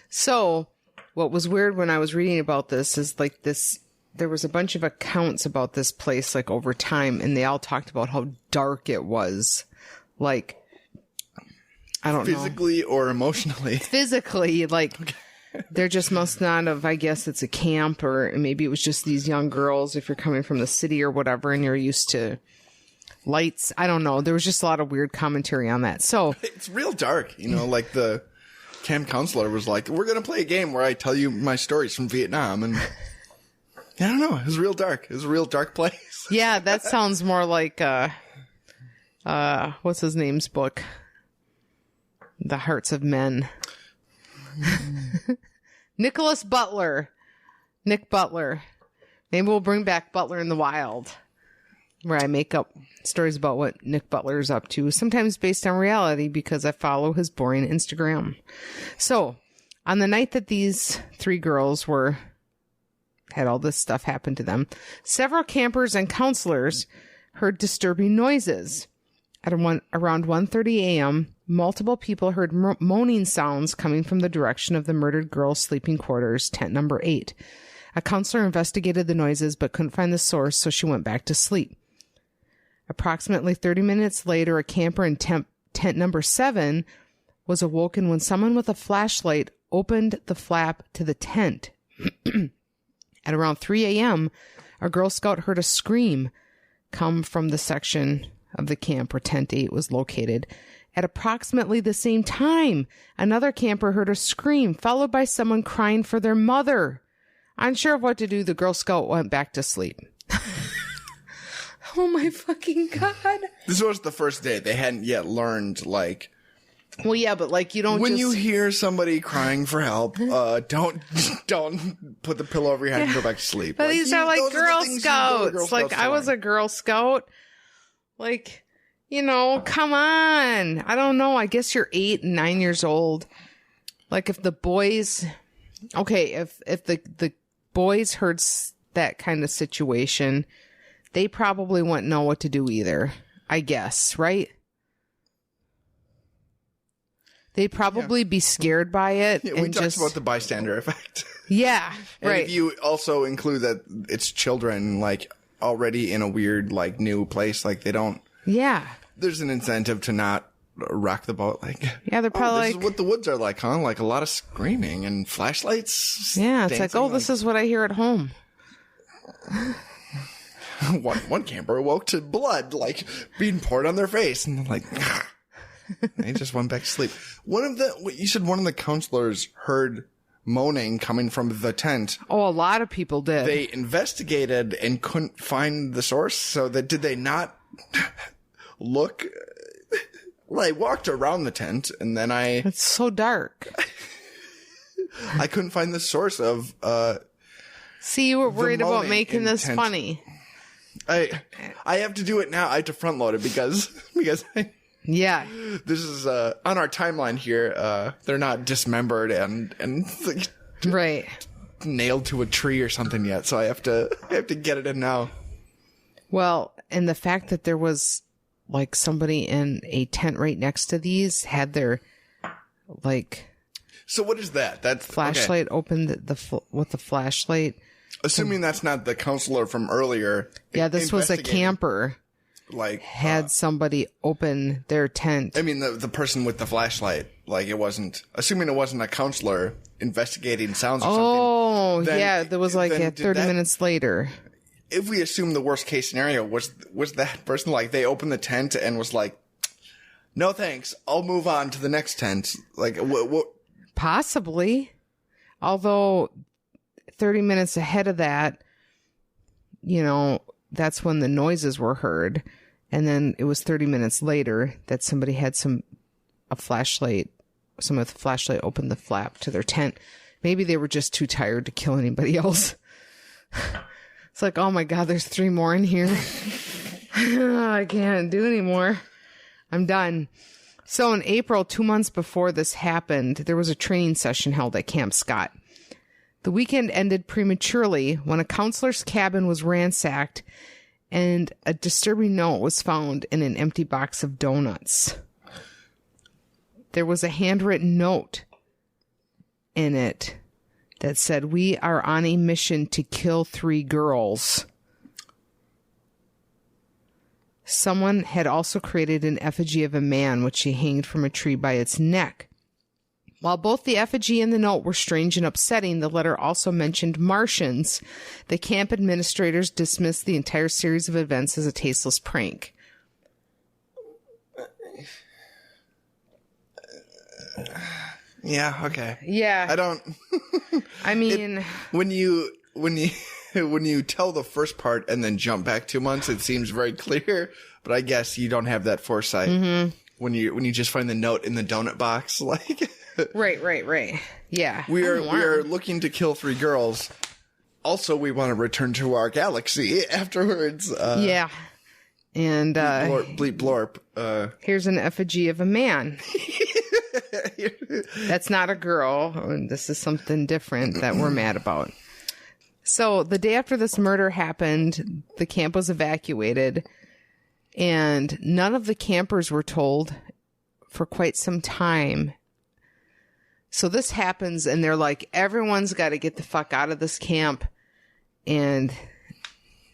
So, what was weird when I was reading about this is, like, there was a bunch of accounts about this place, like, over time, and they all talked about how dark it was. Like, I don't know. Physically or emotionally? Physically, like, there just must not have, I guess it's a camp, or maybe it was just these young girls, if you're coming from the city or whatever, and you're used to lights. I don't know. There was just a lot of weird commentary on that. So it's real dark, like the camp counselor was like, we're going to play a game where I tell you my stories from Vietnam. And I don't know. It was real dark. It was a real dark place. Yeah, that sounds more like, what's his name's book? The Hearts of Men. Nick Butler. Maybe we'll bring back Butler in the Wild, where I make up stories about what Nick Butler is up to, sometimes based on reality because I follow his boring Instagram. So, on the night that these 3 girls had all this stuff happen to them, several campers and counselors heard disturbing noises. At around 1:30 a.m., multiple people heard moaning sounds coming from the direction of the murdered girls' sleeping quarters, tent number 8. A counselor investigated the noises but couldn't find the source, so she went back to sleep. Approximately 30 minutes later, a camper in tent number 7 was awoken when someone with a flashlight opened the flap to the tent. At around 3 a.m., a Girl Scout heard a scream come from the section of the camp where tent 8 was located. At approximately the same time, another camper heard a scream, followed by someone crying for their mother. Unsure of what to do, the Girl Scout went back to sleep. Oh my fucking God. This was the first day. They hadn't yet learned, like... Well, yeah, but, like, you don't when you hear somebody crying for help, don't put the pillow over your head and go back to sleep. But these are, like, Girl Scouts. Girl Like, I was a Girl Scout. Like, come on. I don't know. I guess you're 8 and 9 years old. Like, if the boys... Okay, if the boys heard that kind of situation... They probably wouldn't know what to do either, I guess, right? they'd probably be scared by it. Yeah, we talked about the bystander effect. Yeah, and right. if you also include that it's children, like, already in a weird, like, new place, like, they don't... Yeah. There's an incentive to not rock the boat, like... Yeah, they're probably this is what the woods are like, huh? Like, a lot of screaming and flashlights. Yeah, it's like, this is what I hear at home. One camper awoke to blood, like, being poured on their face, and like... They just went back to sleep. You said one of the counselors heard moaning coming from the tent. Oh, a lot of people did. They investigated and couldn't find the source, so did they not look? Well, I walked around the tent, and then It's so dark. I couldn't find the source of, See, you were worried about making this tent. funny. I have to do it now. I have to front load it because Yeah. this is on our timeline here. They're not dismembered and Right. nailed to a tree or something yet, so I have to get it in now. Well, and the fact that there was like somebody in a tent right next to these had their like So what is that? That's flashlight opened with the flashlight. Assuming that's not the counselor from earlier. Yeah, this was a camper. Like Had somebody open their tent. I mean, the person with the flashlight. Like it wasn't. Assuming it wasn't a counselor investigating sounds or something. Oh, then- yeah, there was like then 30 did that- minutes later. If we assume the worst case scenario, was that person like they opened the tent and was like, "No thanks, I'll move on to the next tent." Like what? Possibly. Although 30 minutes ahead of that, that's when the noises were heard. And then it was 30 minutes later that somebody had a flashlight. Someone with a flashlight opened the flap to their tent. Maybe they were just too tired to kill anybody else. It's like, oh my God, there's 3 more in here. I can't do anymore. I'm done. So in April, 2 months before this happened, there was a training session held at Camp Scott. The weekend ended prematurely when a counselor's cabin was ransacked and a disturbing note was found in an empty box of donuts. There was a handwritten note in it that said, "We are on a mission to kill 3 girls." Someone had also created an effigy of a man, which he hanged from a tree by its neck. While both the effigy and the note were strange and upsetting, the letter also mentioned Martians. The camp administrators dismissed the entire series of events as a tasteless prank. Yeah. Okay. Yeah. I don't. I mean, When you tell the first part and then jump back 2 months, it seems very clear. But I guess you don't have that foresight when you just find the note in the donut box. Like, right. Yeah. we are looking to kill 3 girls. Also, we want to return to our galaxy afterwards. Yeah. And bleep blorp. here's an effigy of a man. That's not a girl. This is something different that we're mad about. So the day after this murder happened, the camp was evacuated, and none of the campers were told for quite some time. So this happens, and they're like, everyone's got to get the fuck out of this camp. And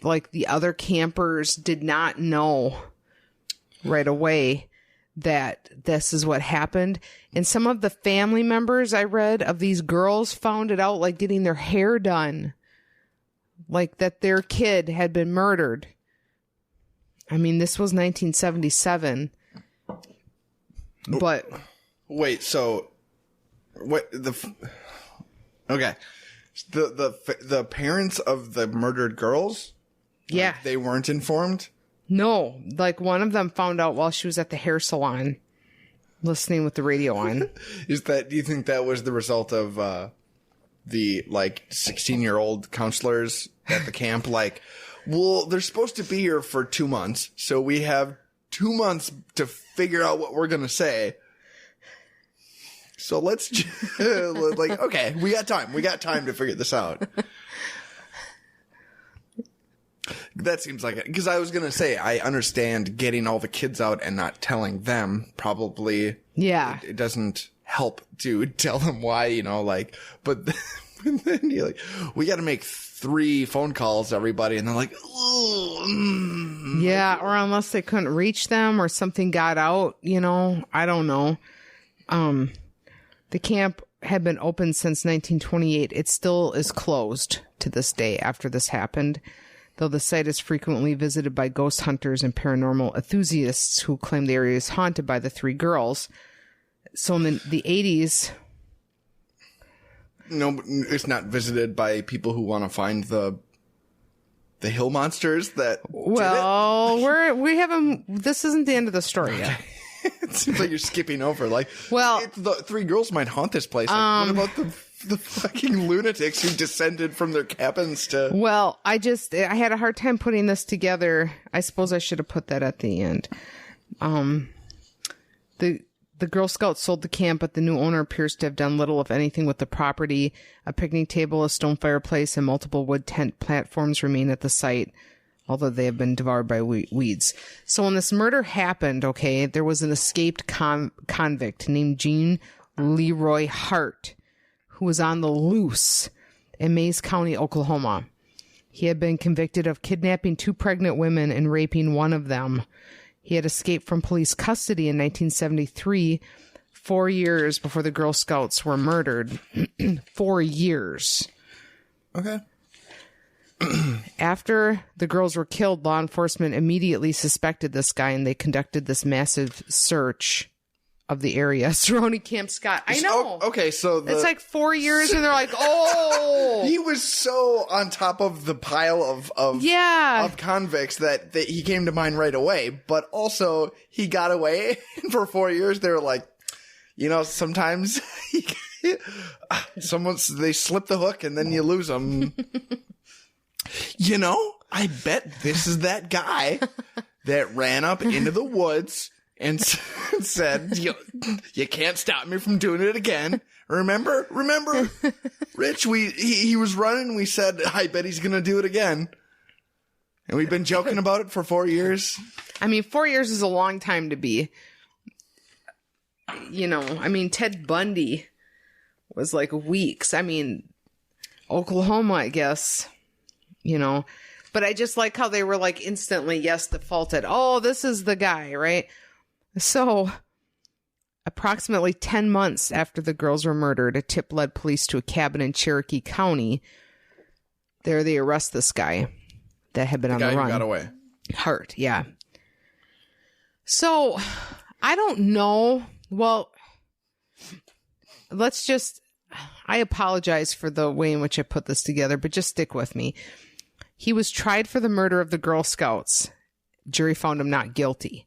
like the other campers did not know right away that this is what happened. And some of the family members I read of these girls found it out like getting their hair done. Like that their kid had been murdered. I mean, this was 1977. But Wait, so what okay. The parents of the murdered girls? yeah, Like, they weren't informed? no, like one of them found out while she was at the hair salon listening with the radio on. Do you think that was the result of the like 16-year-old counselors at the camp? Like, well, they're supposed to be here for 2 months, so we have 2 months to figure out what we're gonna say. So let's like, okay, we got time. We got time to figure this out. That seems like it. Because I was going to say, I understand getting all the kids out and not telling them. Probably Yeah. It doesn't help to tell them why, you know, like, but then you're like, we got to make 3 phone calls to everybody. And they're like, yeah. Or unless they couldn't reach them or something got out, you know, I don't know. The camp had been open since 1928. It still is closed to this day after this happened, though the site is frequently visited by ghost hunters and paranormal enthusiasts who claim the area is haunted by the 3 girls. So in the 80s... No, it's not visited by people who want to find the hill monsters that... Well, we haven't... This isn't the end of the story yet. It seems like you're skipping over. Like, well, the 3 girls might haunt this place. Like, what about the fucking lunatics who descended from their cabins to... Well, I had a hard time putting this together. I suppose I should have put that at the end. The Girl Scouts sold the camp, but the new owner appears to have done little, if anything, with the property. A picnic table, a stone fireplace, and multiple wood tent platforms remain at the site, although they have been devoured by weeds. So when this murder happened, okay, there was an escaped convict named Gene Leroy Hart, who was on the loose in Mays County, Oklahoma. He had been convicted of kidnapping 2 pregnant women and raping one of them. He had escaped from police custody in 1973, 4 years before the Girl Scouts were murdered. 4 years. Okay. After the girls were killed, law enforcement immediately suspected this guy, and they conducted this massive search of the area surrounding Camp Scott. I know. Okay, so it's like 4 years, and they're like, oh. He was so on top of the pile of convicts that he came to mind right away. But also, he got away, and for 4 years, they were like, you know, sometimes they slip the hook, and then you lose them. You know, I bet this is that guy that ran up into the woods and said, you can't stop me from doing it again. Remember, Rich, he was running. We said, I bet he's going to do it again. And we've been joking about it for 4 years. I mean, 4 years is a long time to be, you know, I mean, Ted Bundy was like weeks. I mean, Oklahoma, I guess, you know, but I just like how they were like instantly, defaulted. Oh, this is the guy, right? So, approximately 10 months after the girls were murdered, a tip led police to a cabin in Cherokee County. There they arrest this guy that had been on the run. Who got away. Hurt, yeah. So, I don't know. Well, I apologize for the way in which I put this together, but just stick with me. He was tried for the murder of the Girl Scouts. Jury found him not guilty.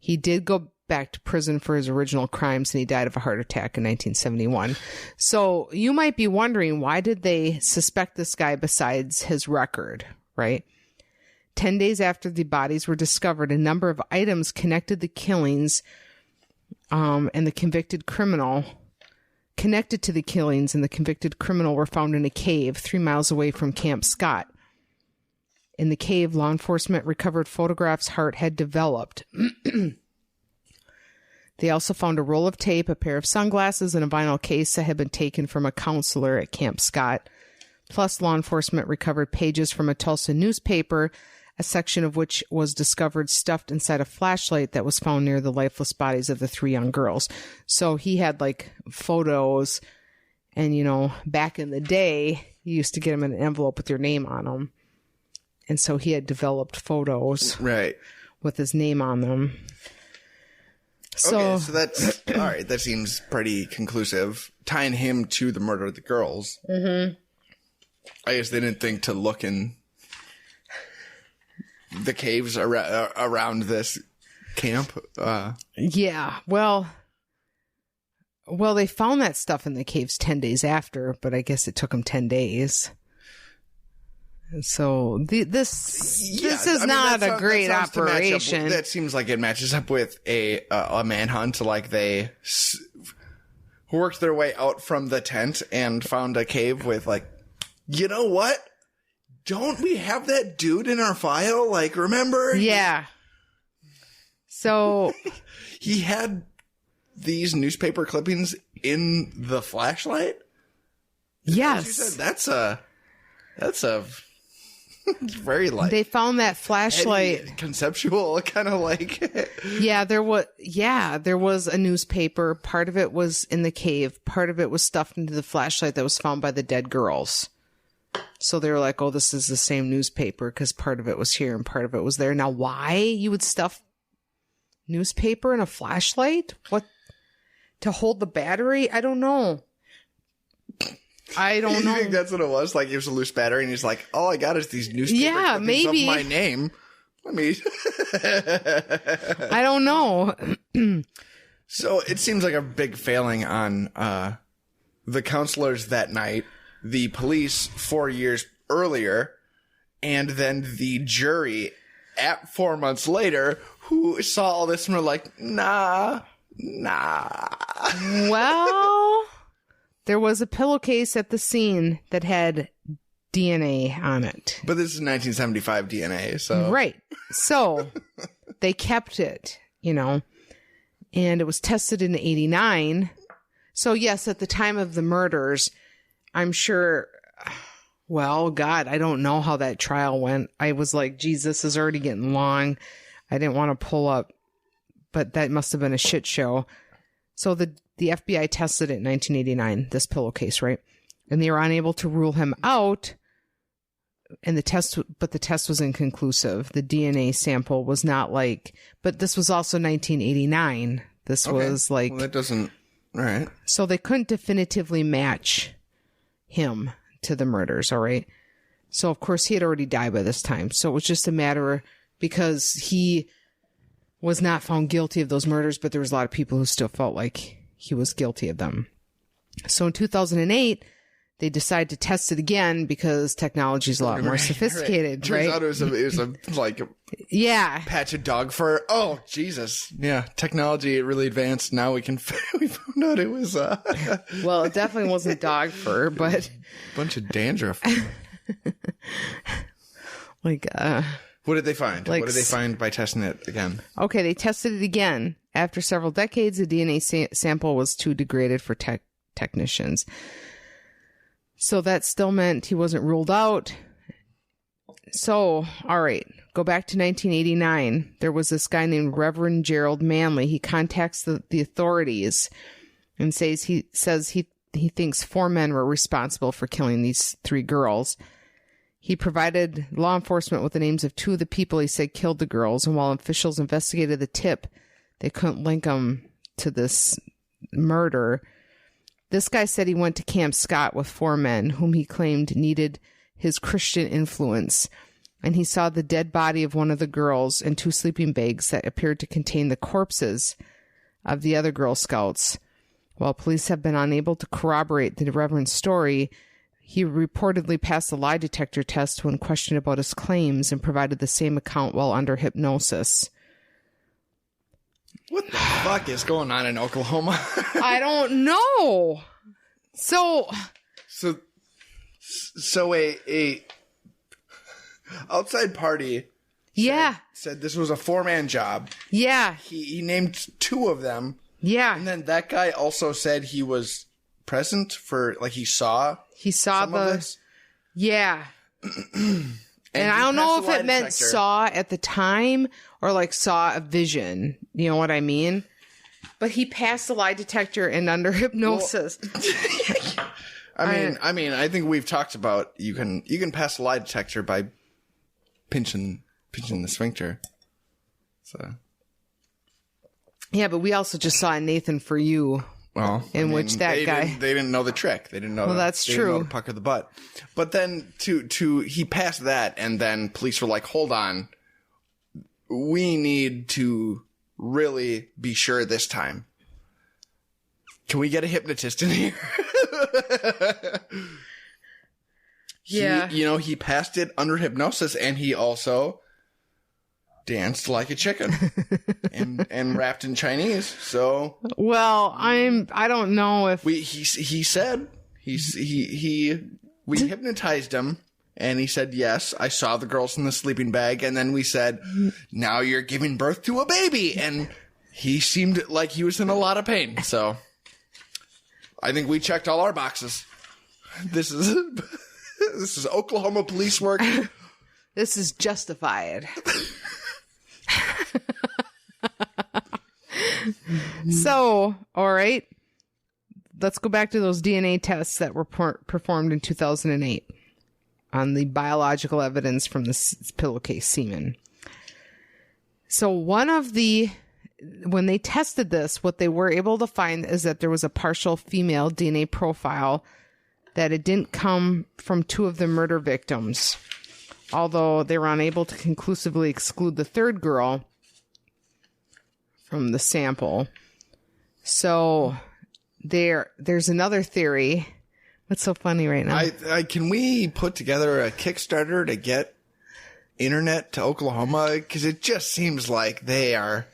He did go back to prison for his original crimes, and he died of a heart attack in 1971. So you might be wondering, why did they suspect this guy besides his record, right? 10 days after the bodies were discovered, a number of items connected the killings and the convicted criminal connected to the killings and the convicted criminal were found in a cave 3 miles away from Camp Scott. In the cave, law enforcement recovered photographs Hart had developed. They also found a roll of tape, a pair of sunglasses, and a vinyl case that had been taken from a counselor at Camp Scott. Plus, law enforcement recovered pages from a Tulsa newspaper, a section of which was discovered stuffed inside a flashlight that was found near the lifeless bodies of the 3 young girls. So he had like photos, and you know, back in the day, you used to get them in an envelope with your name on them. And so he had developed photos right with his name on them. So that's all right. That seems pretty conclusive. Tying him to the murder of the girls. Mm-hmm. I guess they didn't think to look in the caves around this camp. Yeah. Well, they found that stuff in the caves 10 days after, but I guess it took them 10 days. So this is not a great operation. That seems like it matches up with a manhunt. Like they worked their way out from the tent and found a cave with like, you know what? Don't we have that dude in our file? Like, remember? Yeah. So he had these newspaper clippings in the flashlight? Yes. You said that's a it's very like they found that flashlight. Conceptual kind of like. Yeah, there was a newspaper. Part of it was in the cave. Part of it was stuffed into the flashlight that was found by the dead girls. So they were like, oh, this is the same newspaper because part of it was here and part of it was there. Now, why you would stuff newspaper in a flashlight? What? To hold the battery? I don't know. You think that's what it was? Like, it was a loose battery, and he's like, all I got is these newspaper clippings maybe. of my name. Let me... I don't know. So, it seems like a big failing on the counselors that night, the police 4 years earlier, and then the jury at 4 months later, who saw all this and were like, nah. Well... There was a pillowcase at the scene that had DNA on it. But this is 1975 DNA, so... Right. So, they kept it, and it was tested in 89. So, yes, at the time of the murders, I'm sure... Well, God, I don't know how that trial went. I was like, geez, this is already getting long. I didn't want to pull up. But that must have been a shit show. So, the FBI tested it in 1989, this pillowcase, right? And they were unable to rule him out. And the test was inconclusive. The DNA sample was not but this was also 1989. This was well, that doesn't, all right. So they couldn't definitively match him to the murders, all right? So, of course, he had already died by this time. So it was just a matter because he was not found guilty of those murders, but there was a lot of people who still felt like he was guilty of them. So in 2008, they decided to test it again because technology is a lot more sophisticated, right? Turns out it was a patch of dog fur. Oh, Jesus. Yeah, technology really advanced. Now we found out it was... Well, it definitely wasn't dog fur, but... Bunch of dandruff. What did they find? What did they find by testing it again? Okay, they tested it again. After several decades, the DNA sample was too degraded for technicians. So that still meant he wasn't ruled out. So, all right, go back to 1989. There was this guy named Reverend Gerald Manley. He contacts the authorities and says he thinks 4 men were responsible for killing these 3 girls. He provided law enforcement with the names of 2 of the people he said killed the girls, and while officials investigated the tip, they couldn't link them to this murder. This guy said he went to Camp Scott with 4 men whom he claimed needed his Christian influence, and he saw the dead body of one of the girls and 2 sleeping bags that appeared to contain the corpses of the other Girl Scouts. While police have been unable to corroborate the Reverend's story, he reportedly passed the lie detector test when questioned about his claims and provided the same account while under hypnosis. What the fuck is going on in Oklahoma? I don't know. So a outside party said this was a 4-man job. Yeah. He named 2 of them. Yeah. And then that guy also said he was present for, he saw some of this. Yeah. and I don't know if it meant saw at the time or saw a vision. You know what I mean? But he passed the lie detector and under hypnosis. Well, I think we've talked about you can pass a lie detector by pinching the sphincter. So. Yeah, but we also just saw Nathan For You. Well, which that guy they didn't know the trick. They didn't know. Well, that's true. Didn't know the pucker of the butt. But then he passed that, and then police were like, "Hold on, we need to really be sure this time. Can we get a hypnotist in here?" Yeah, he passed it under hypnosis, and he also danced like a chicken and rapped in Chinese. So, well, I don't know if we hypnotized him, and he said, yes, I saw the girls in the sleeping bag. And then we said, now you're giving birth to a baby. And he seemed like he was in a lot of pain. So I think we checked all our boxes. This is Oklahoma police work. This is justified. So, all right. Let's go back to those DNA tests that were performed in 2008 on the biological evidence from the pillowcase semen. So when they tested this, what they were able to find is that there was a partial female DNA profile, that it didn't come from two of the murder victims, although they were unable to conclusively exclude the third girl from the sample. So there's another theory. What's so funny right now? Can we put together a Kickstarter to get internet to Oklahoma? Because it just seems like they are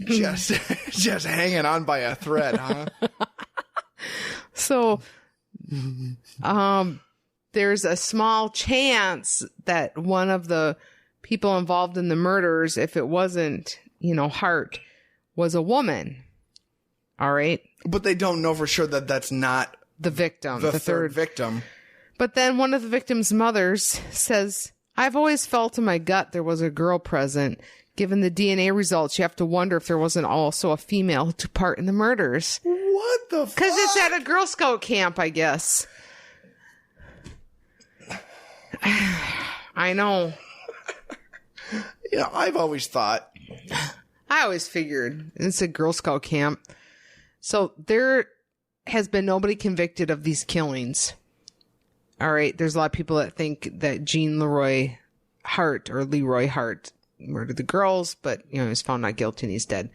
just hanging on by a thread, huh? So, there's a small chance that one of the people involved in the murders, if it wasn't, Hart, was a woman. All right. But they don't know for sure that that's not the victim, the third victim. But then one of the victim's mothers says, I've always felt in my gut there was a girl present. Given the DNA results, you have to wonder if there wasn't also a female who took part in the murders. What the fuck? Because it's at a Girl Scout camp, I guess. I know. I've always thought. I always figured it's a Girl Scout camp. So there has been nobody convicted of these killings. All right. There's a lot of people that think that Jean Leroy Hart murdered the girls, but he was found not guilty and he's dead.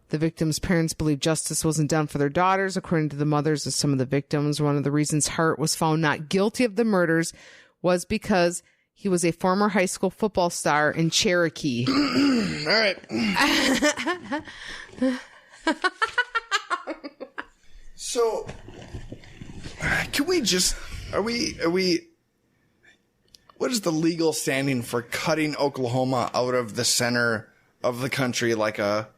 The victims' parents believe justice wasn't done for their daughters. According to the mothers of some of the victims, one of the reasons Hart was found not guilty of the murders was because he was a former high school football star in Cherokee. All right. So, can we just, are we, what is the legal standing for cutting Oklahoma out of the center of the country like a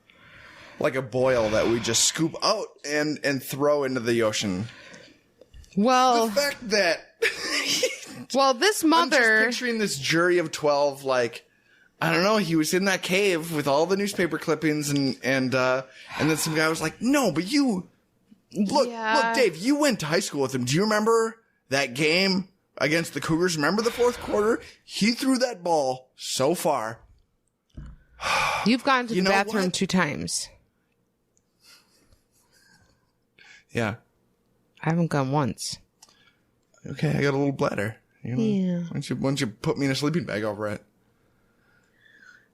boil that we just scoop out and throw into the ocean? Well, the fact that this mother, I'm just picturing this jury of 12, like, I don't know, he was in that cave with all the newspaper clippings and then some guy was like, no, but you look, Dave, you went to high school with him. Do you remember that game against the Cougars? Remember the fourth quarter? He threw that ball so far. You've gone to the bathroom 2 times. Yeah. I haven't gone once. Okay, I got a little bladder. Yeah. Why don't you put me in a sleeping bag over it?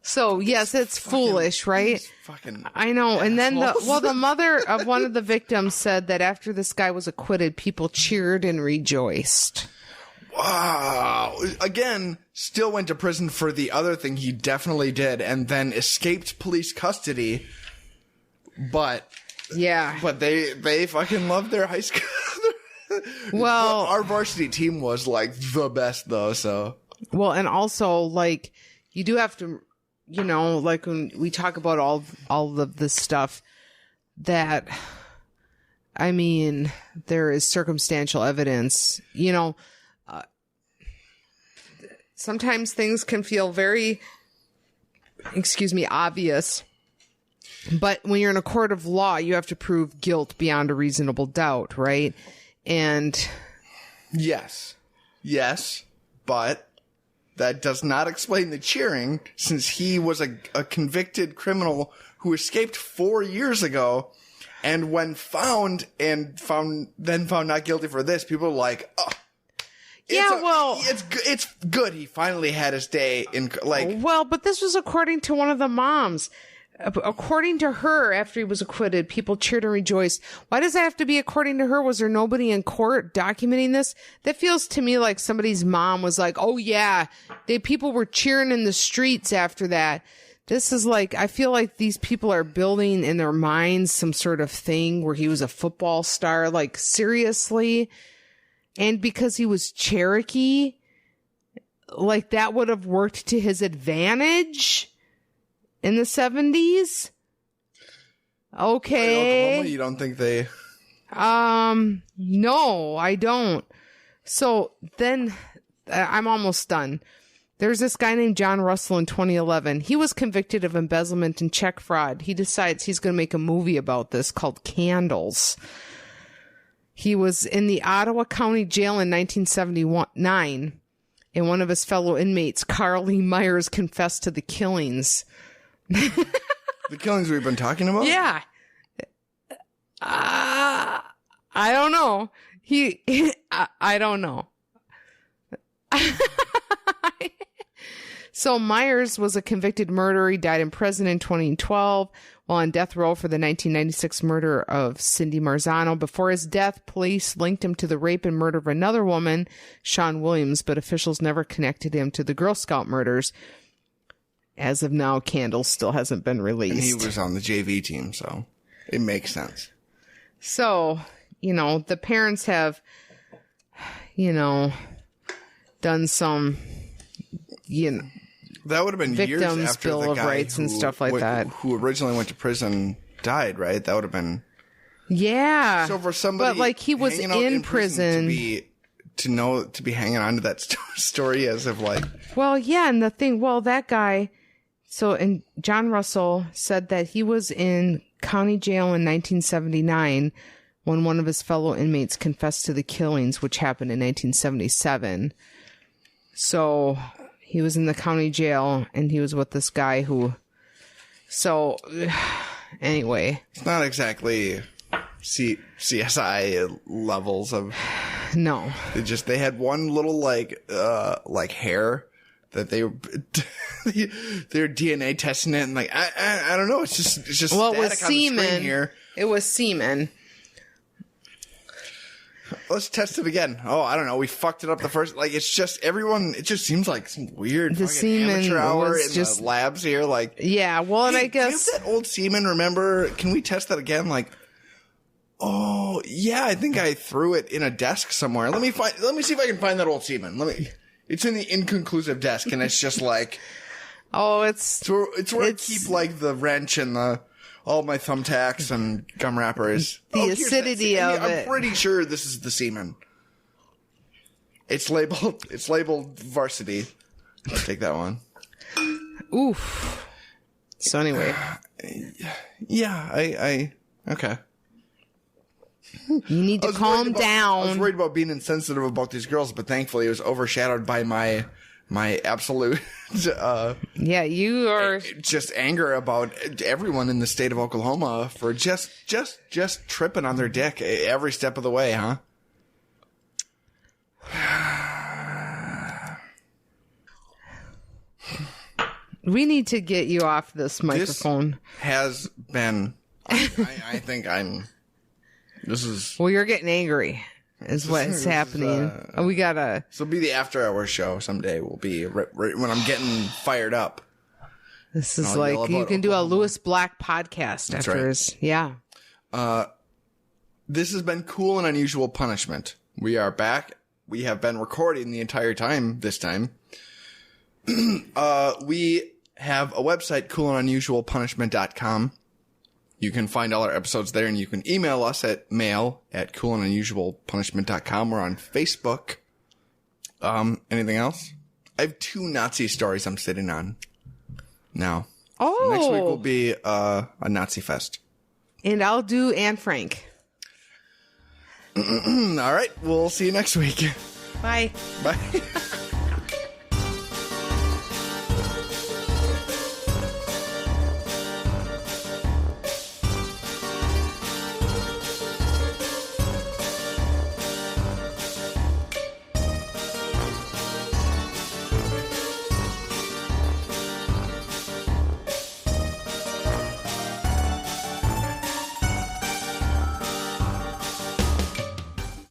So, yes, it's foolish, right? I know. And then the mother of one of the victims said that after this guy was acquitted, people cheered and rejoiced. Wow. Again, still went to prison for the other thing he definitely did and then escaped police custody. But yeah. But they fucking loved their high school. Well, our varsity team was like the best though, so. Well, and also like you do have to, like when we talk about all of this stuff that, I mean, there is circumstantial evidence, sometimes things can feel very, obvious. But when you're in a court of law, you have to prove guilt beyond a reasonable doubt, right? And yes, but that does not explain the cheering, since he was a convicted criminal who escaped 4 years ago, and when found not guilty for this, people are like, oh. It's good. He finally had his day in Well, but this was according to one of the moms. According to her, after he was acquitted, people cheered and rejoiced. Why does that have to be according to her? Was there nobody in court documenting this? That feels to me like somebody's mom was like, oh yeah, people were cheering in the streets after that. This is like, I feel like these people are building in their minds some sort of thing where he was a football star. Like, seriously? And because he was Cherokee, like that would have worked to his advantage. In the 70s? Okay. Oklahoma, you don't think they... No, I don't. So then I'm almost done. There's this guy named John Russell in 2011. He was convicted of embezzlement and check fraud. He decides he's going to make a movie about this called Candles. He was in the Ottawa County Jail in 1979, and one of his fellow inmates, Carl Lee Myers, confessed to the killings. The killings we've been talking about? Yeah. I don't know. I don't know. So Myers was a convicted murderer. He died in prison in 2012 while on death row for the 1996 murder of Cindy Marzano. Before his death, police linked him to the rape and murder of another woman, Sean Williams, but officials never connected him to the Girl Scout murders. As of now, Candles still hasn't been released. And he was on the JV team, so it makes sense. So, the parents have, done some, that would have been years victims' after Bill the of guy Rights and stuff like that. Who originally went to prison died, right? That would have been... Yeah. So for somebody... But, he was hanging out in prison. To be hanging on to that story as of, Well, yeah, and that guy... and John Russell said that he was in county jail in 1979 when one of his fellow inmates confessed to the killings, which happened in 1977. So he was in the county jail, and he was with this guy who... So, anyway. It's not exactly CSI levels of... No. They had one little, hair that they're DNA testing it, and I don't know. It's just well, it was static on the screen semen. Here. It was semen. Let's test it again. Oh, I don't know. We fucked it up the first. It's just everyone. It just seems like some weird the fucking semen amateur hour was in just the labs here. Yeah. Well, and hey, I guess do you have that old semen. Remember? Can we test that again? Oh yeah, I think I threw it in a desk somewhere. Let me see if I can find that old semen. It's in the inconclusive desk, and it's just oh, it's where I keep the wrench and all my thumbtacks and gum wrappers. The acidity of it. I'm pretty sure this is the semen. It's labeled varsity. I'll take that one. Oof. So anyway. Yeah, okay. You need to calm down. I was worried about being insensitive about these girls, but thankfully it was overshadowed by my absolute yeah, you are just anger about everyone in the state of Oklahoma for just tripping on their dick every step of the way, huh? We need to get you off this microphone. This has been I think this is... Well, you're getting angry, is what's happening. We gotta... This will be the after-hour show someday. Will be when I'm getting fired up. This is you can do a Lewis Black podcast That's after right. his... Yeah. This has been Cool and Unusual Punishment. We are back. We have been recording the entire time this time. We have a website, coolandunusualpunishment.com. You can find all our episodes there, and you can email us at mail@coolandunusualpunishment.com. We're on Facebook. Anything else? I have 2 Nazi stories I'm sitting on now. Oh. So next week will be a Nazi fest. And I'll do Anne Frank. All right. We'll see you next week. Bye. Bye.